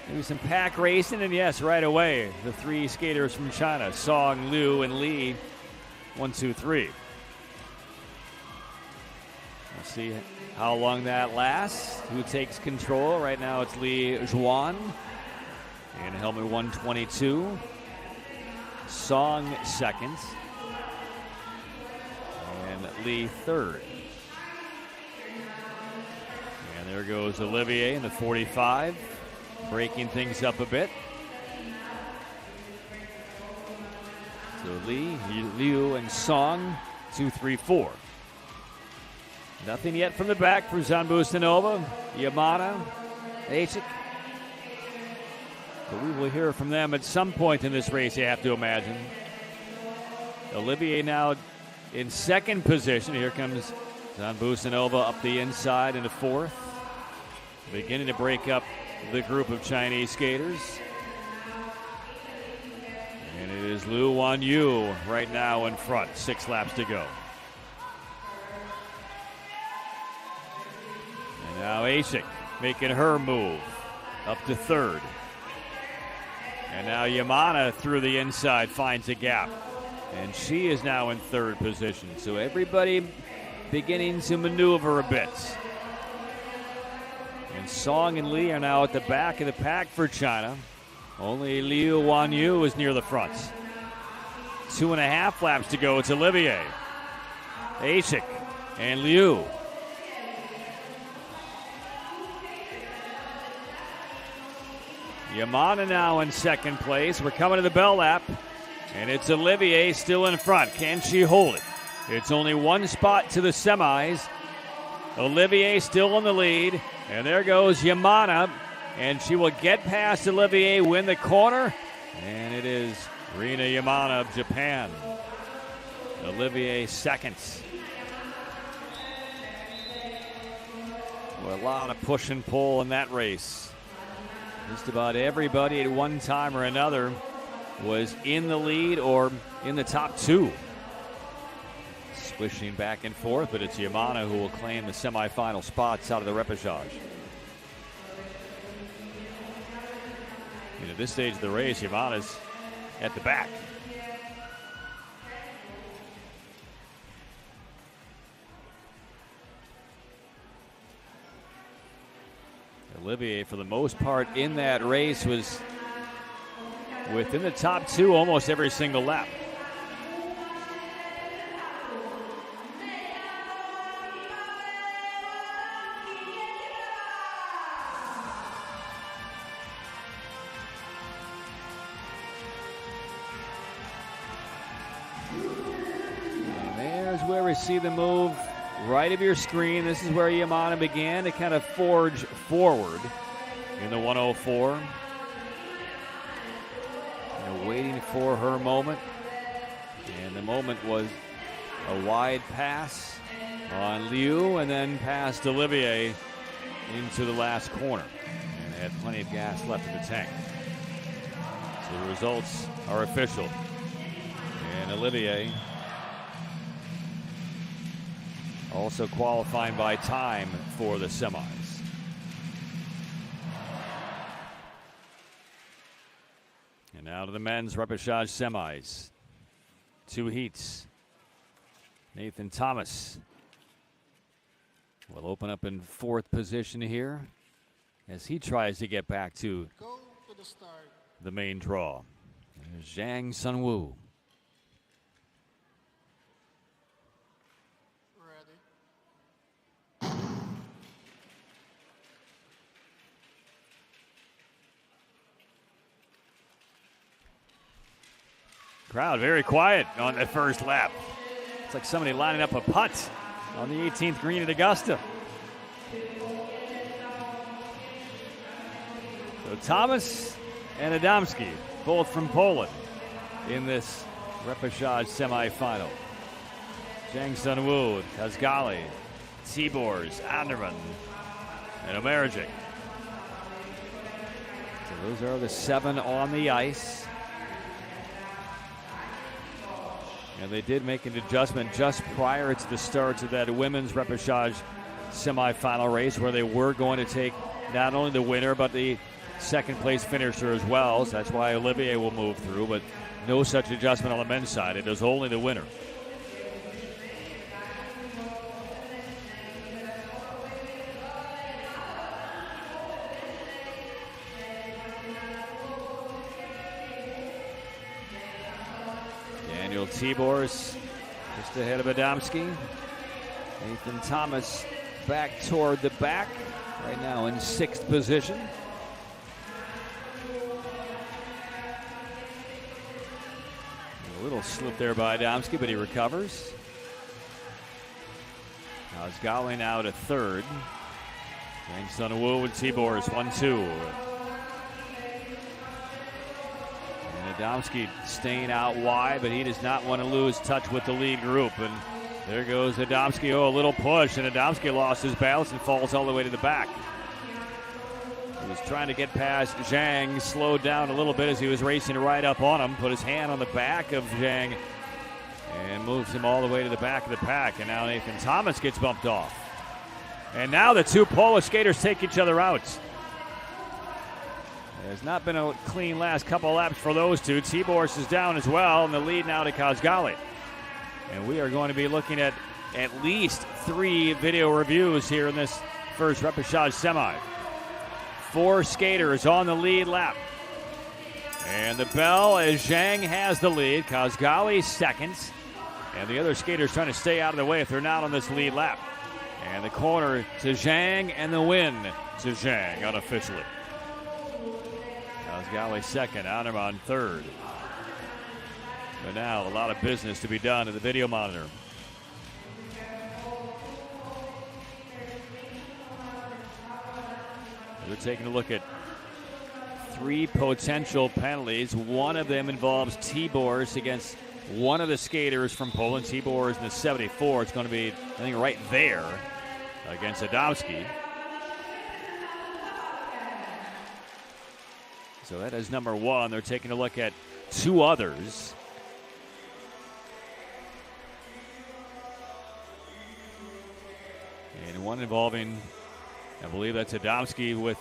maybe some pack racing. And yes, right away, the 3 skaters from China, Song, Liu, and Li. 1, 2, 3. We'll see how long that lasts. Who takes control? Right now it's Li Zhuan in helmet 122. Song second. And Li third. And there goes Olivier in the 45, breaking things up a bit. So Li, Liu, and Song, 2, 3, 4. Nothing yet from the back for Zanbusanova, Yamana, Asic. But we will hear from them at some point in this race, you have to imagine. Olivier now in second position. Here comes Zanbusanova up the inside into 4th. Beginning to break up the group of Chinese skaters. And it is Liu Wanyu right now in front. 6 laps to go. And now Asic making her move up to 3rd. And now Yamana through the inside finds a gap. And she is now in 3rd position. So everybody beginning to maneuver a bit. And Song and Li are now at the back of the pack for China. Only Liu Wanyu is near the front. 2.5 laps to go. It's Olivier, Asic, and Liu. Yamana now in second place. We're coming to the bell lap, and it's Olivier still in front. Can she hold it? It's only 1 spot to the semis. Olivier still in the lead, and there goes Yamana, and she will get past Olivier, win the corner, and it is Rina Yamana of Japan. Olivier second. Well, a lot of push and pull in that race. Just about everybody at one time or another was in the lead or in the top 2. Swishing back and forth, but it's Yamana who will claim the semifinal spots out of the repechage. And at this stage of the race, Yamana's at the back. Olivier, for the most part in that race, was within the top 2 almost every single lap. And there's where we see the move right of your screen, this is where Yamana began to kind of forge forward in the 104. Waiting for her moment. And the moment was a wide pass on Liu and then past Olivier into the last corner. And they had plenty of gas left in the tank. So the results are official. And Olivier also qualifying by time for the semis. And now to the men's repechage semis. 2 heats. Nathan Thomas will open up in 4th position here as he tries to get back to Go to the start. the main draw. There's Zhang Sunwoo. Ready. Crowd very quiet on the first lap. It's like somebody lining up a putt on the 18th green at Augusta. So Thomas and Adamski, both from Poland, in this repechage semifinal. Zhang Sunwoo, Kazgali, Tibors, Anderman, and Omeragic. So those are the 7 on the ice. And they did make an adjustment just prior to the start of that women's repechage semifinal race where they were going to take not only the winner but the second place finisher as well. So that's why Olivier will move through, but no such adjustment on the men's side. It is only the winner. Daniel Tibors just ahead of Adamski. Nathan Thomas back toward the back, right now in 6th position. A little slip there by Adamski, but he recovers. Now it's Gowling now to 3rd. Zhang Sunwoo with Tibors, 1-2. Adamski staying out wide, but he does not want to lose touch with the lead group. And there goes Adamski. Oh, a little push, and Adamski lost his balance and falls all the way to the back. He was trying to get past Zhang, slowed down a little bit as he was racing right up on him, put his hand on the back of Zhang, and moves him all the way to the back of the pack. And now Nathan Thomas gets bumped off. And now the 2 Polish skaters take each other out. There's not been a clean last couple laps for those 2. Tibors is down as well, and the lead now to Kazgali. And we are going to be looking at least 3 video reviews here in this first repechage semi. 4 skaters on the lead lap. And the bell as Zhang has the lead. Kazgali second. And the other skaters trying to stay out of the way if they're not on this lead lap. And the corner to Zhang and the win to Zhang unofficially. Kazgali second, Anderman third. But now a lot of business to be done in the video monitor. We're taking a look at 3 potential penalties. One of them involves Tibors against one of the skaters from Poland. Tibors in the 74. It's going to be, I think, right there against Adamski. So that is number 1. They're taking a look at 2 others. And one involving, I believe that's Adamski with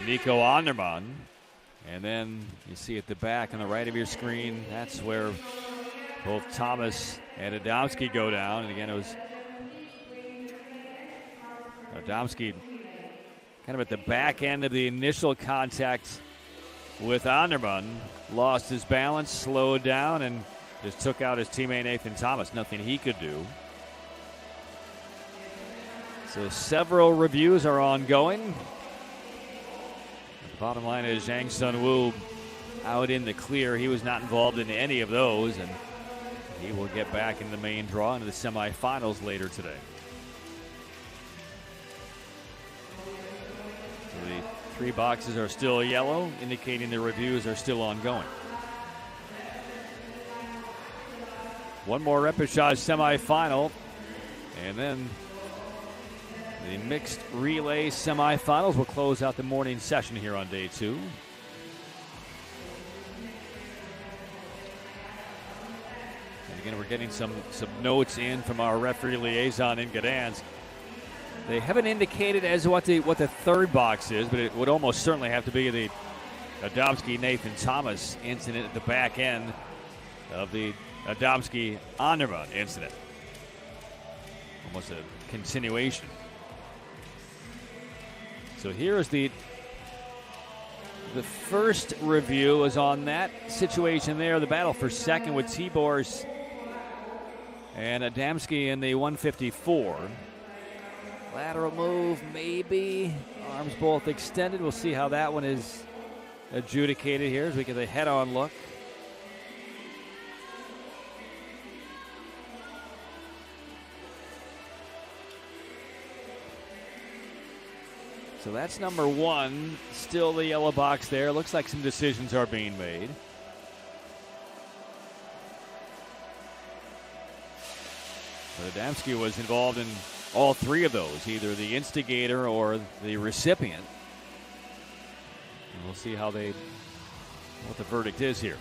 Nico Anderman. And then you see at the back on the right of your screen, that's where both Thomas and Adamski go down. And again, it was Adamski kind of at the back end of the initial contact with Anderman. Lost his balance, slowed down, and just took out his teammate Nathan Thomas. Nothing he could do. So several reviews are ongoing. The bottom line is Zhang Sunwoo out in the clear. He was not involved in any of those, and he will get back in the main draw into the semifinals later today. So the 3 boxes are still yellow, indicating the reviews are still ongoing. One more repechage semifinal, and then the mixed relay semifinals will close out the morning session here on day 2. And again, we're getting some notes in from our referee liaison in Gdansk. They haven't indicated as what the third box is, but it would almost certainly have to be the Gdansk Nathan Thomas incident at the back end of the Gdansk Anderman incident. Almost a continuation. So here's the first review is on that situation there. The battle for second with Tibors and Gdansk in the 154. Lateral move, maybe. Arms both extended. We'll see how that one is adjudicated here as we get the head-on look. So that's number 1. Still the yellow box there. Looks like some decisions are being made. Gdansk was involved in all 3 of those, either the instigator or the recipient. And we'll see what the verdict is here.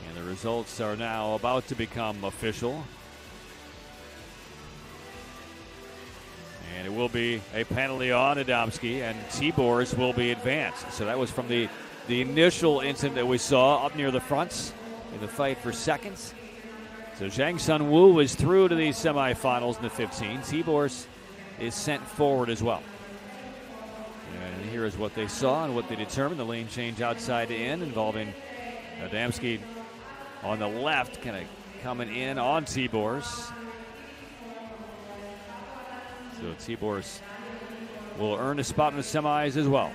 And the results are now about to become official. And it will be a penalty on Gdansk, and Tibors will be advanced. So that was from the initial incident that we saw up near the fronts in the fight for seconds. So Zhang Sun Wu is through to the semifinals in the 15. Tibors is sent forward as well. And here is what they saw and what they determined. The lane change outside to in involving Gdansk on the left, kind of coming in on Tibors. So Tibors will earn a spot in the semis as well.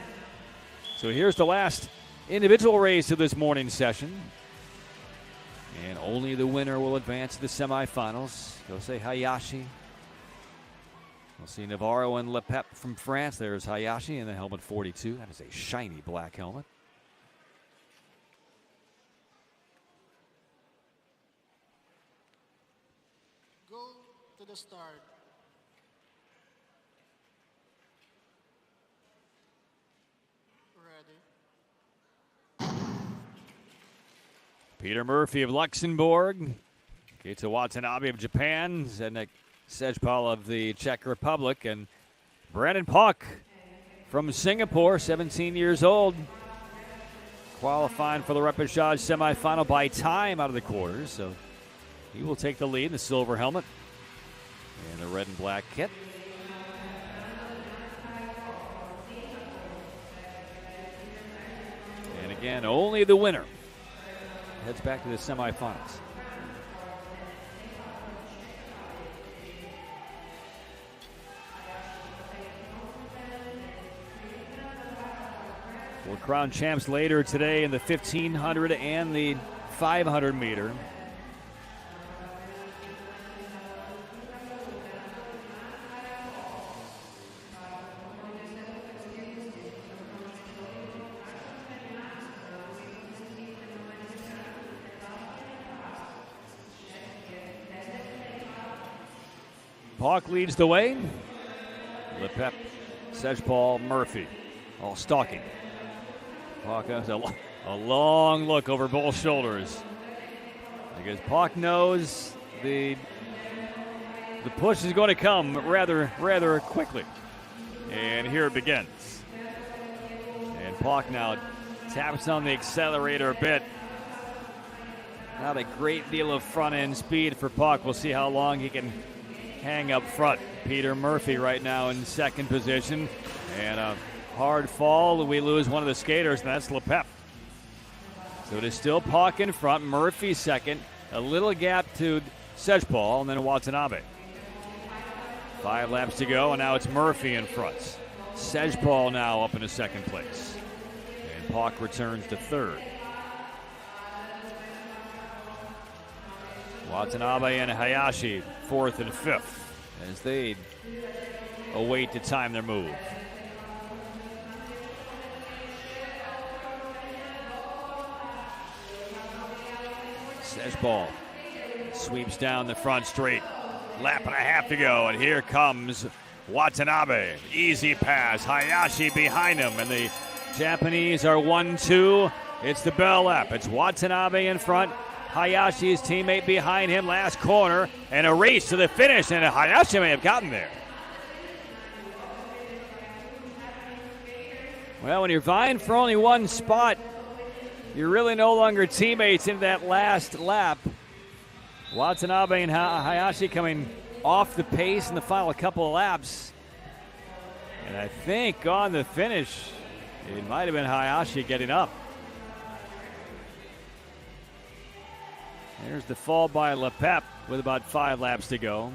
So here's the last individual race of this morning session. And only the winner will advance to the semifinals. Jose Hayashi. We'll see Navarro and Lepep from France. There's Hayashi in the helmet 42. That is a shiny black helmet. Go to the start. Ready. Peter Murphy of Luxembourg, Keita Watanabe of Japan, Zdeněk Sejpal of the Czech Republic, and Brandon Pak from Singapore, 17 years old, qualifying for the repechage semifinal by time out of the quarters. So he will take the lead in the silver helmet and the red and black kit. And again, only the winner heads back to the semifinals. We'll crown champs later today in the 1500 and the 500 meter. Pak leads the way. Lepep, Sejpal, Murphy, all stalking. Pak has a long look over both shoulders because Pak knows the push is going to come rather quickly. And here it begins. And Pak now taps on the accelerator a bit. Not a great deal of front end speed for Pak. We'll see how long he can hang up front. Peter Murphy right now in second position. And a hard fall. We lose one of the skaters, and that's Lepep. So it is still Pak in front. Murphy second. A little gap to Sejpal, and then Watanabe. 5 laps to go, and now it's Murphy in front. Sejpal now up into second place. And Pak returns to third. Watanabe and Hayashi, 4th and 5th, as they await to time their move. Says ball. Sweeps down the front straight. Lap and a half to go, and here comes Watanabe. Easy pass. Hayashi behind him, and the Japanese are 1-2. It's the bell lap. It's Watanabe in front. Hayashi's teammate behind him. Last corner, and a race to the finish, and Hayashi may have gotten there. Well, when you're vying for only one spot, you're really no longer teammates in that last lap. Watanabe and Hayashi coming off the pace in the final couple of laps. And I think on the finish, it might have been Hayashi getting up. There's the fall by Lepep with about 5 laps to go.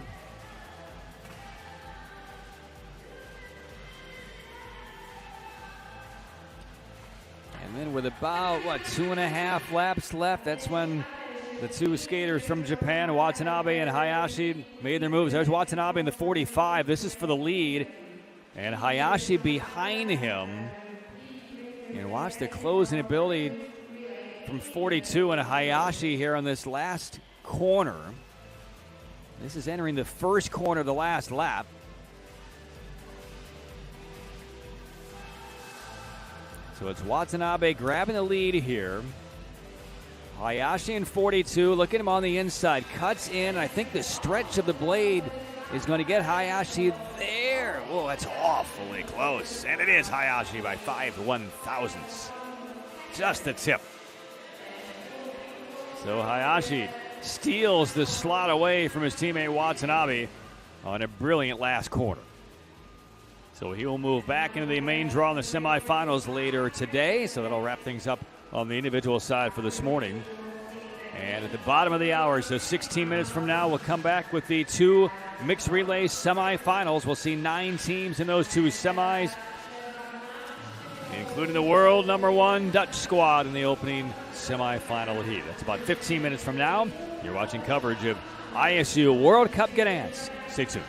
And then with about, 2.5 laps left, that's when the two skaters from Japan, Watanabe and Hayashi, made their moves. There's Watanabe in the 45. This is for the lead. And Hayashi behind him. And watch the closing ability from 42 and Hayashi here on this last corner. This is entering the first corner of the last lap. So it's Watanabe grabbing the lead here. Hayashi in 42, look at him on the inside, cuts in. I think the stretch of the blade is going to get Hayashi there. Whoa, that's awfully close. And it is Hayashi by 5 1/1000ths. Just the tip. So Hayashi steals the slot away from his teammate Watanabe on a brilliant last corner. So he will move back into the main draw in the semifinals later today. So that'll wrap things up on the individual side for this morning. And at the bottom of the hour, so 16 minutes from now, we'll come back with the 2 mixed relay semifinals. We'll see 9 teams in those 2 semis, including the world #1 Dutch squad in the opening semifinal heat. That's about 15 minutes from now. You're watching coverage of ISU World Cup Gdansk. Stay tuned.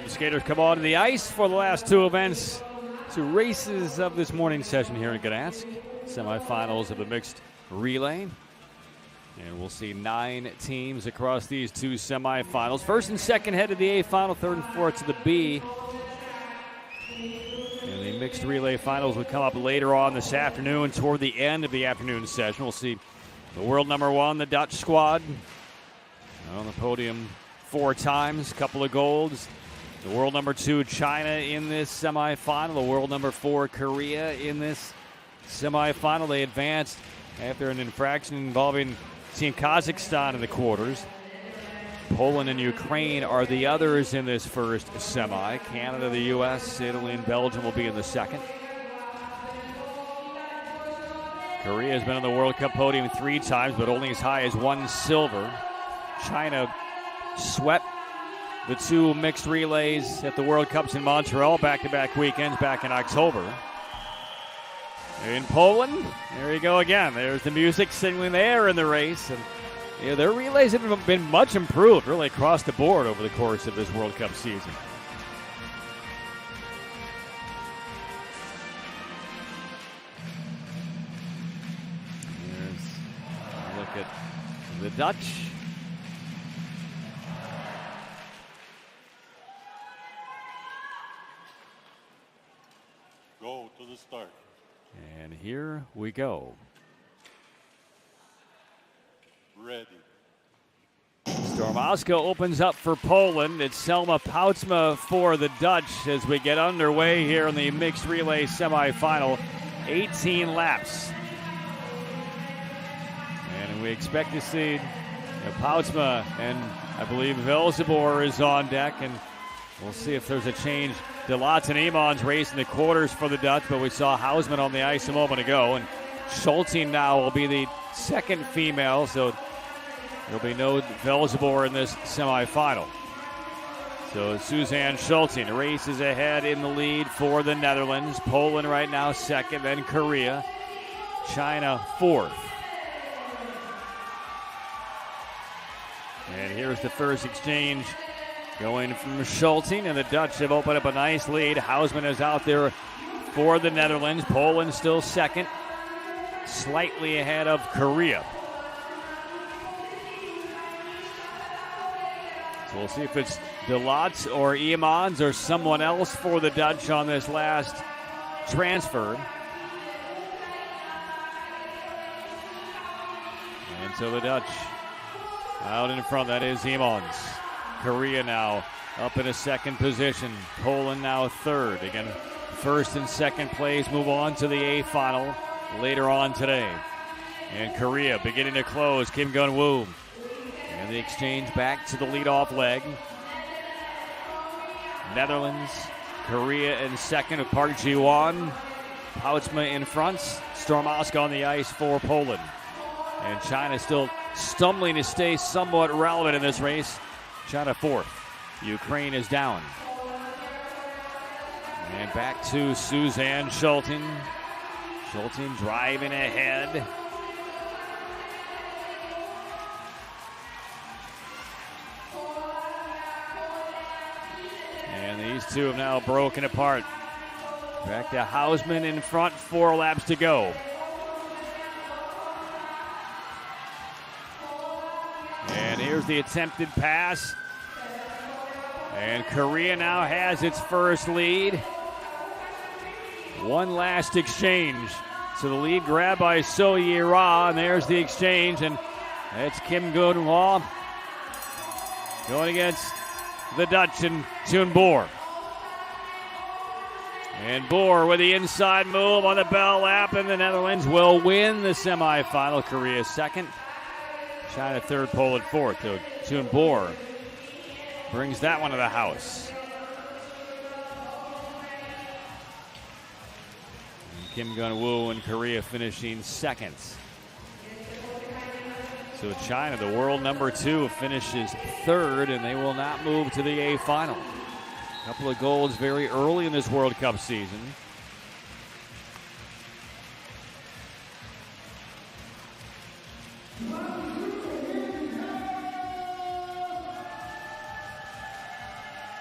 And the skaters come on to the ice for the last two events. Two races of this morning session here in Gdansk. Semifinals of the mixed relay. And we'll see 9 teams across these two semifinals. First and second head to the A final, third and fourth to the B. And the mixed relay finals will come up later on this afternoon toward the end of the afternoon session. We'll see the world number 1, the Dutch squad, on the podium 4 times, couple of golds. The world number 2, China, in this semifinal. The world number 4, Korea, in this semifinal. They advanced after an infraction involving Team Kazakhstan in the quarters. Poland and Ukraine are the others in this first semi. Canada, the U.S., Italy, and Belgium will be in the second. Korea has been on the World Cup podium 3 times, but only as high as 1 silver. China swept the 2 mixed relays at the World Cups in Montreal back-to-back weekends back in October. In Poland, there you go again. There's the music signaling there in the race. And their relays have been much improved, really, across the board over the course of this World Cup season. Here's a look at the Dutch. Go to the start. And here we go. Ready. Stormowska opens up for Poland. It's Selma Poutsma for the Dutch as we get underway here in the mixed relay semifinal. 18 laps. And we expect to see Poutsma, and I believe Velzebor is on deck, and we'll see if there's a change. DeLots and Iman's racing the quarters for the Dutch, but we saw Hausman on the ice a moment ago, and Schulting now will be the second female, so there'll be no Velzebor in this semifinal. So Suzanne Schulting races ahead in the lead for the Netherlands. Poland right now second, then Korea. China fourth. And here's the first exchange going from Schulting, and the Dutch have opened up a nice lead. Hausman is out there for the Netherlands. Poland still second, slightly ahead of Korea. So we'll see if it's DeLots or Iemans or someone else for the Dutch on this last transfer. And so the Dutch out in front, that is Iemans. Korea now up in a second position. Poland now third. Again, first and second place move on to the A final later on today. And Korea beginning to close. Kim Gun-woo. And the exchange back to the leadoff leg. Netherlands, Korea in second with Park Ji-won. Poutsma in front. Stormowska on the ice for Poland. And China still stumbling to stay somewhat relevant in this race. China fourth. Ukraine is down. And back to Suzanne Schulting. Schulting driving ahead. And these two have now broken apart. Back to Hausman in front, 4 laps to go. And here's the attempted pass. And Korea now has its first lead. One last exchange. So the lead grabbed by So Yi-ra, and there's the exchange. And it's Kim Gun-woo going against the Dutch and Jun Boer. And Boer with the inside move on the bell lap, and the Netherlands will win the semifinal. Korea second. China third, Poland fourth. So Jun Boer brings that one to the house. And Kim Gun-woo and Korea finishing second. So China, the world number 2, finishes third, and they will not move to the A final. A couple of goals very early in this World Cup season.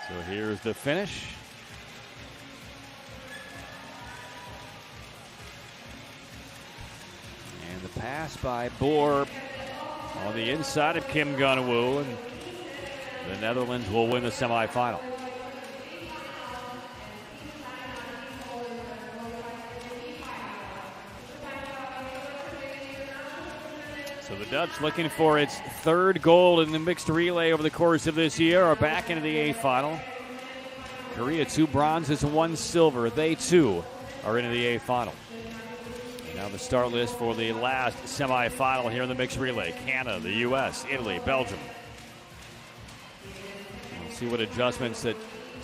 So here's the finish. And the pass by Boer on the inside of Kim Gun-woo, and the Netherlands will win the semifinal. So the Dutch, looking for its third gold in the mixed relay over the course of this year, are back into the A final. Korea, 2 bronzes and 1 silver. They too are into the A final. And now the start list for the last semifinal here in the mixed relay. Canada, the U.S., Italy, Belgium. We'll see what adjustments that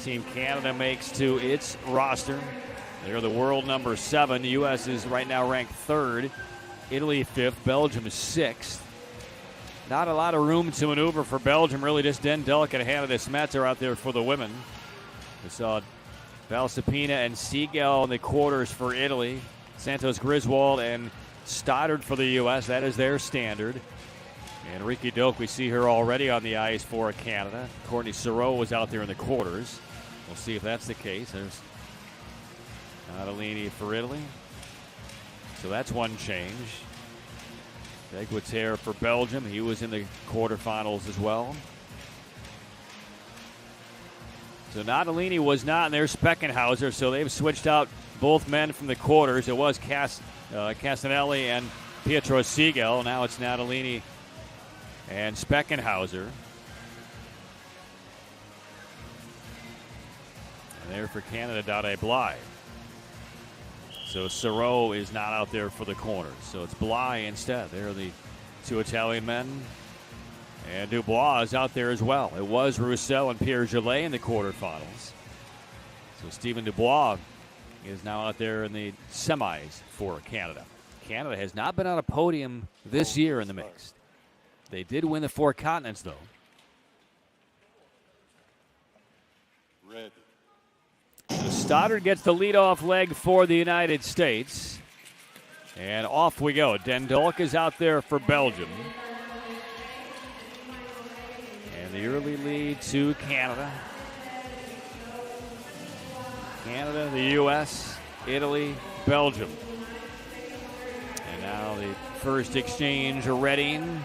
Team Canada makes to its roster. They're the world number 7. The U.S. is right now ranked 3rd. Italy 5th, Belgium is 6th. Not a lot of room to maneuver for Belgium. Really just Dendelic and Hannah de Smet are out there for the women. We saw Valsapina and Siegel in the quarters for Italy. Santos Griswold and Stoddard for the U.S. That is their standard. And Ricky Doak, we see her already on the ice for Canada. Courtney Sereau was out there in the quarters. We'll see if that's the case. There's Natalini for Italy. So that's one change. Deguitere for Belgium. He was in the quarterfinals as well. So Natalini was not in there. Speckenhauser. So they've switched out both men from the quarters. It was Castanelli and Pietro Siegel. Now it's Natalini and Speckenhauser. And there for Canada, Dade Bly. So Sereau is not out there for the corners. So it's Bly instead. They're the 2 Italian men. And Dubois is out there as well. It was Roussel and Pierre Gillet in the quarterfinals. So Stephen Dubois is now out there in the semis for Canada. Canada has not been on a podium this year in the mixed. They did win the 4 continents, though. Red. So Stoddard gets the leadoff leg for the United States. And off we go. Dendolk is out there for Belgium. And the early lead to Canada. Canada, the U.S., Italy, Belgium. And now the first exchange Reading.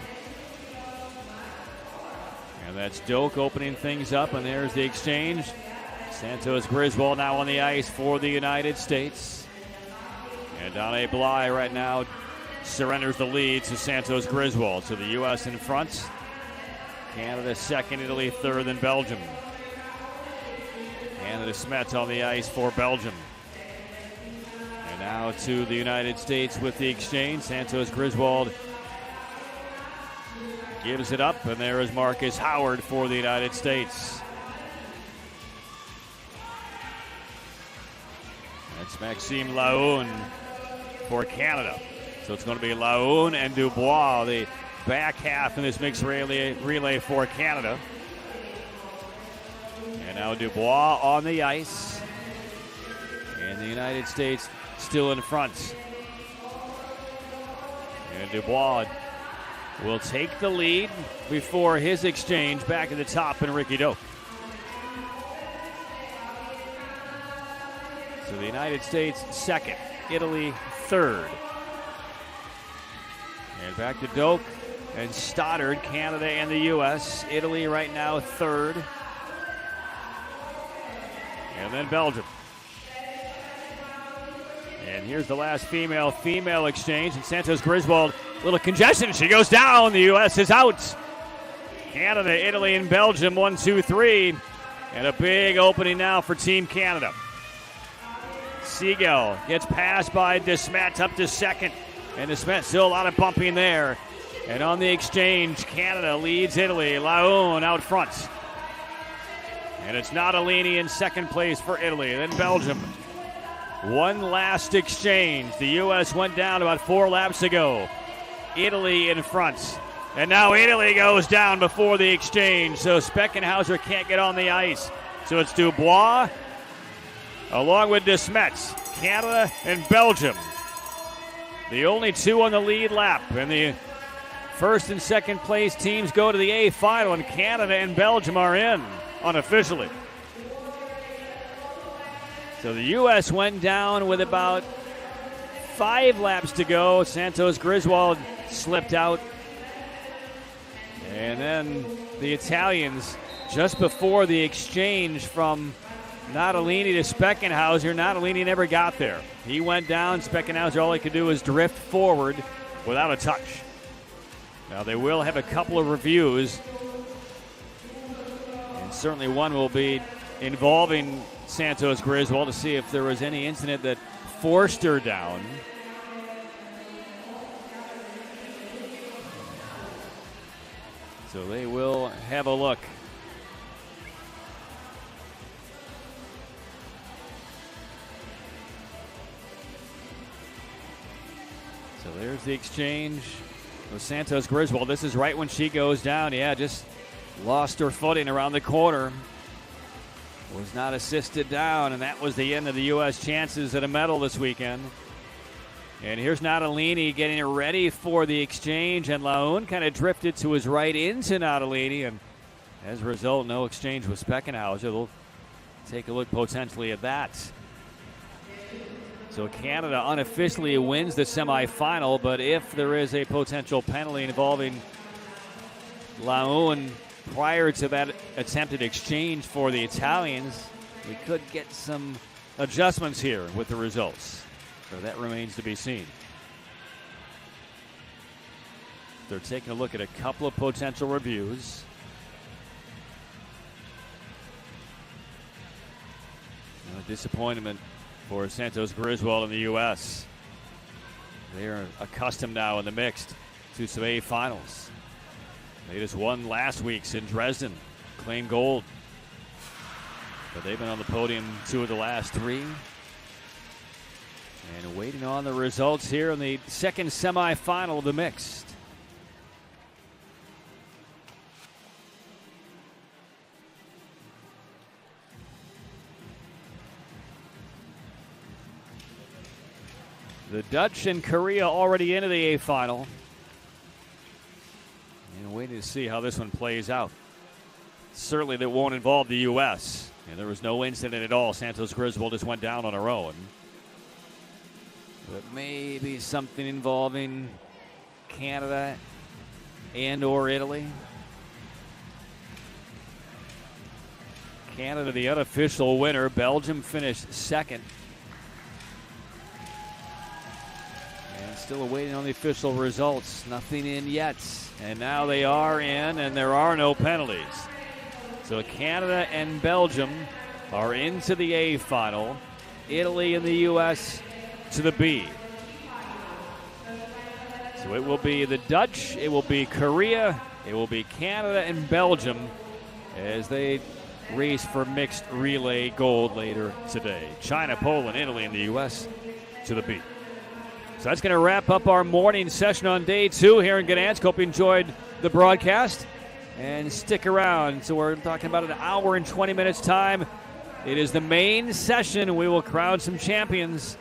And that's Doak opening things up, and there's the exchange. Santos Griswold now on the ice for the United States. And Dade Bly right now surrenders the lead to Santos Griswold. So the U.S. in front. Canada second, Italy third, and Belgium. Hannah de Smet on the ice for Belgium. And now to the United States with the exchange. Santos Griswold gives it up, and there is Marcus Howard for the United States. That's Maxime Laoune for Canada. So it's going to be Laoune and Dubois, the back half in this mixed relay for Canada. And now Dubois on the ice. And the United States still in front. And Dubois will take the lead before his exchange back at the top in Ricky Doak. So the United States second, Italy third. And back to Doak and Stoddard, Canada and the U.S. Italy right now third. And then Belgium. And here's the last female exchange. And Santos Griswold, little congestion. She goes down. The U.S. is out. Canada, Italy, and Belgium, 1, 2, 3. And a big opening now for Team Canada. Siegel gets passed by de Smet up to second. And de Smet still a lot of bumping there. And on the exchange, Canada leads Italy. Laoune out front. And it's Natalini in second place for Italy. Then Belgium. One last exchange. The U.S. went down about 4 laps ago. Italy in front. And now Italy goes down before the exchange. So Speckenhauser can't get on the ice. So it's Dubois along with de Smet, Canada and Belgium. The only 2 on the lead lap. And the first and second place teams go to the A final. And Canada and Belgium are in unofficially. So the U.S. went down with about 5 laps to go. Santos Griswold slipped out. And then the Italians, just before the exchange from Natalini to Speckenhauser, Natalini never got there. He went down. Speckenhauser, all he could do was drift forward without a touch. Now, they will have a couple of reviews, and certainly one will be involving Santos Griswold to see if there was any incident that forced her down. So they will have a look. So there's the exchange with Santos Griswold. This is right when she goes down. Yeah, just lost her footing around the corner. Was not assisted down, and that was the end of the U.S. chances at a medal this weekend. And here's Natalini getting ready for the exchange, and Laun kind of drifted to his right into Natalini, and as a result, no exchange with Speckenhauser. They'll take a look potentially at that. So Canada unofficially wins the semifinal, but if there is a potential penalty involving Laun prior to that attempted exchange for the Italians, we could get some adjustments here with the results. So that remains to be seen. They're taking a look at a couple of potential reviews. A disappointment for Santos Griswold in the U.S. They are accustomed now in the mixed to some A finals. They just won last week's in Dresden, claimed gold. But they've been on the podium 2 of the last 3. And waiting on the results here in the second semifinal of the mixed. The Dutch and Korea already into the A final. And waiting to see how this one plays out. Certainly that won't involve the U.S. And there was no incident at all. Santos Griswold just went down on her own. But maybe something involving Canada and or Italy. Canada, the unofficial winner. Belgium finished second. And still awaiting on the official results. Nothing in yet. And now they are in, and there are no penalties. So Canada and Belgium are into the A final. Italy and the U.S. to the B. So it will be the Dutch, it will be Korea, it will be Canada and Belgium as they race for mixed relay gold later today. China, Poland, Italy, and the U.S. to the B. So that's going to wrap up our morning session on day 2 here in Gdansk. Hope you enjoyed the broadcast. And stick around. So we're talking about an hour and 20 minutes time. It is the main session. We will crown some champions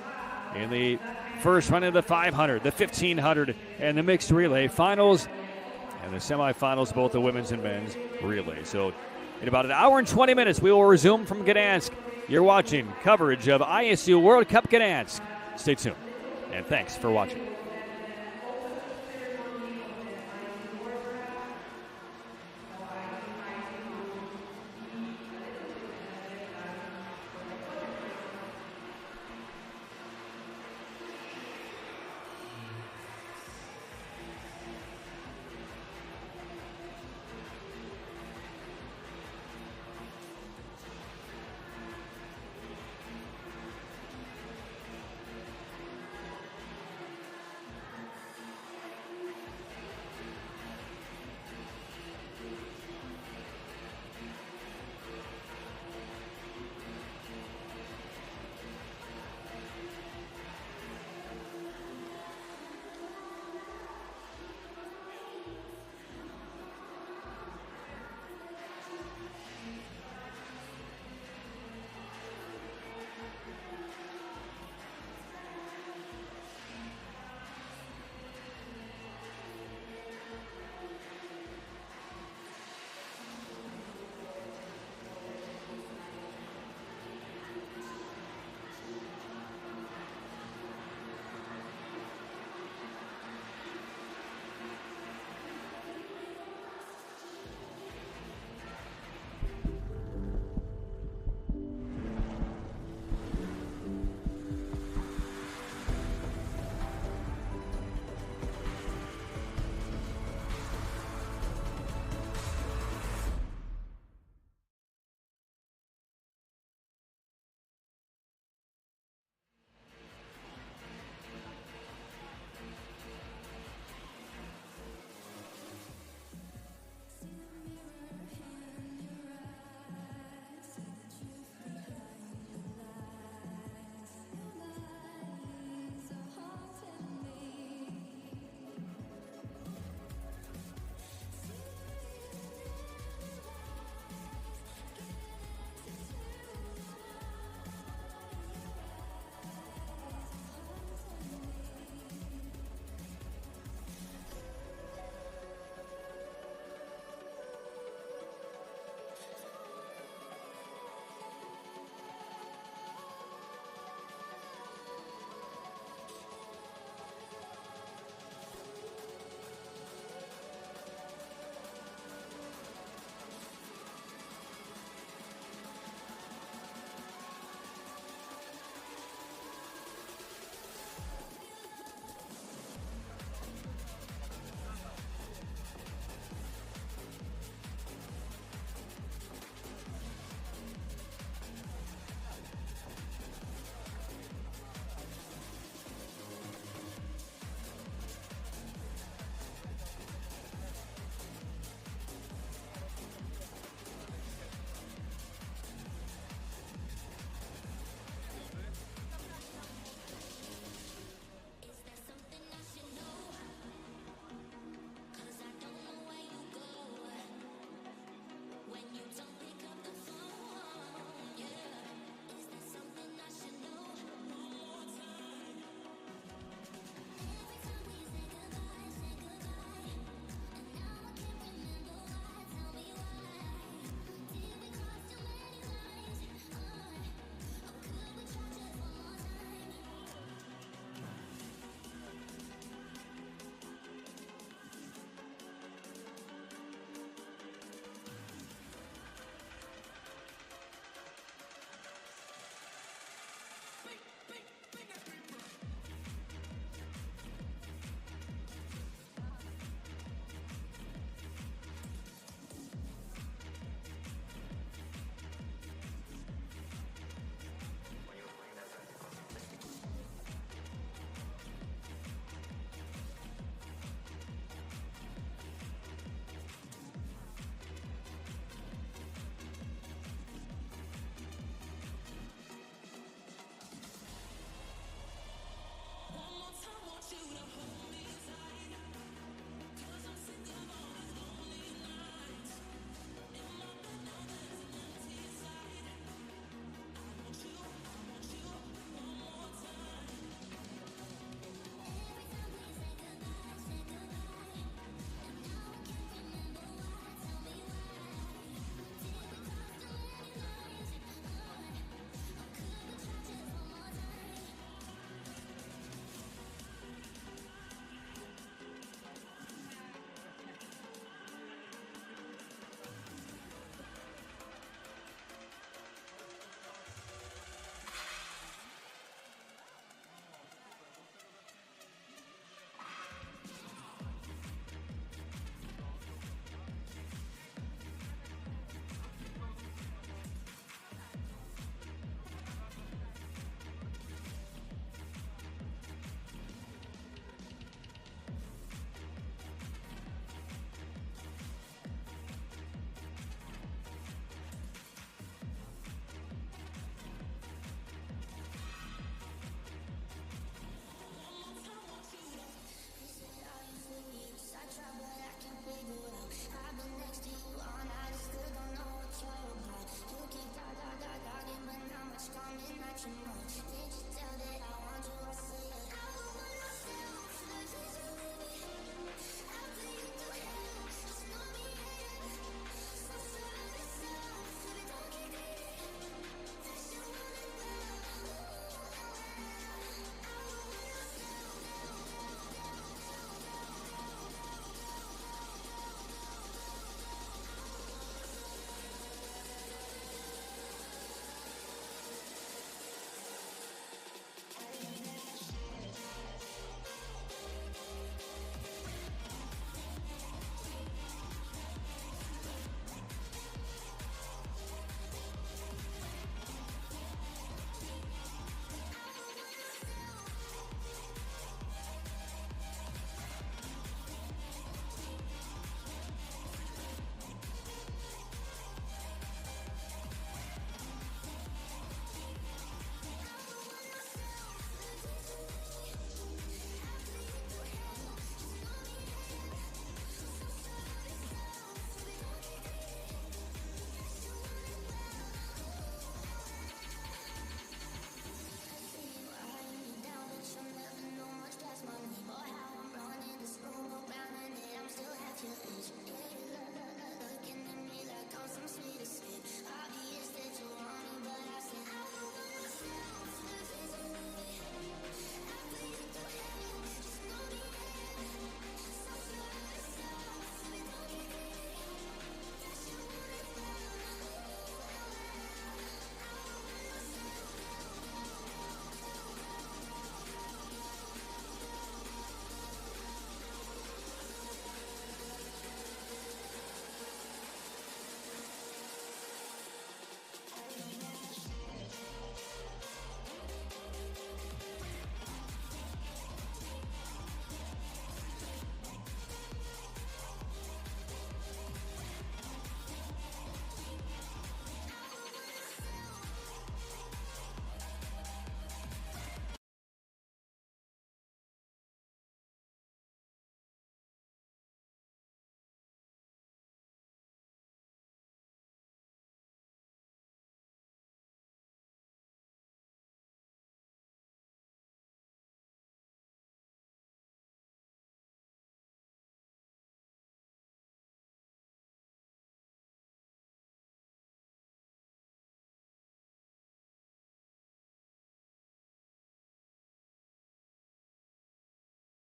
in the first run of the 500, the 1500, and the mixed relay finals, and the semifinals, both the women's and men's relay. So in about an hour and 20 minutes, we will resume from Gdansk. You're watching coverage of ISU World Cup Gdansk. Stay tuned, and thanks for watching.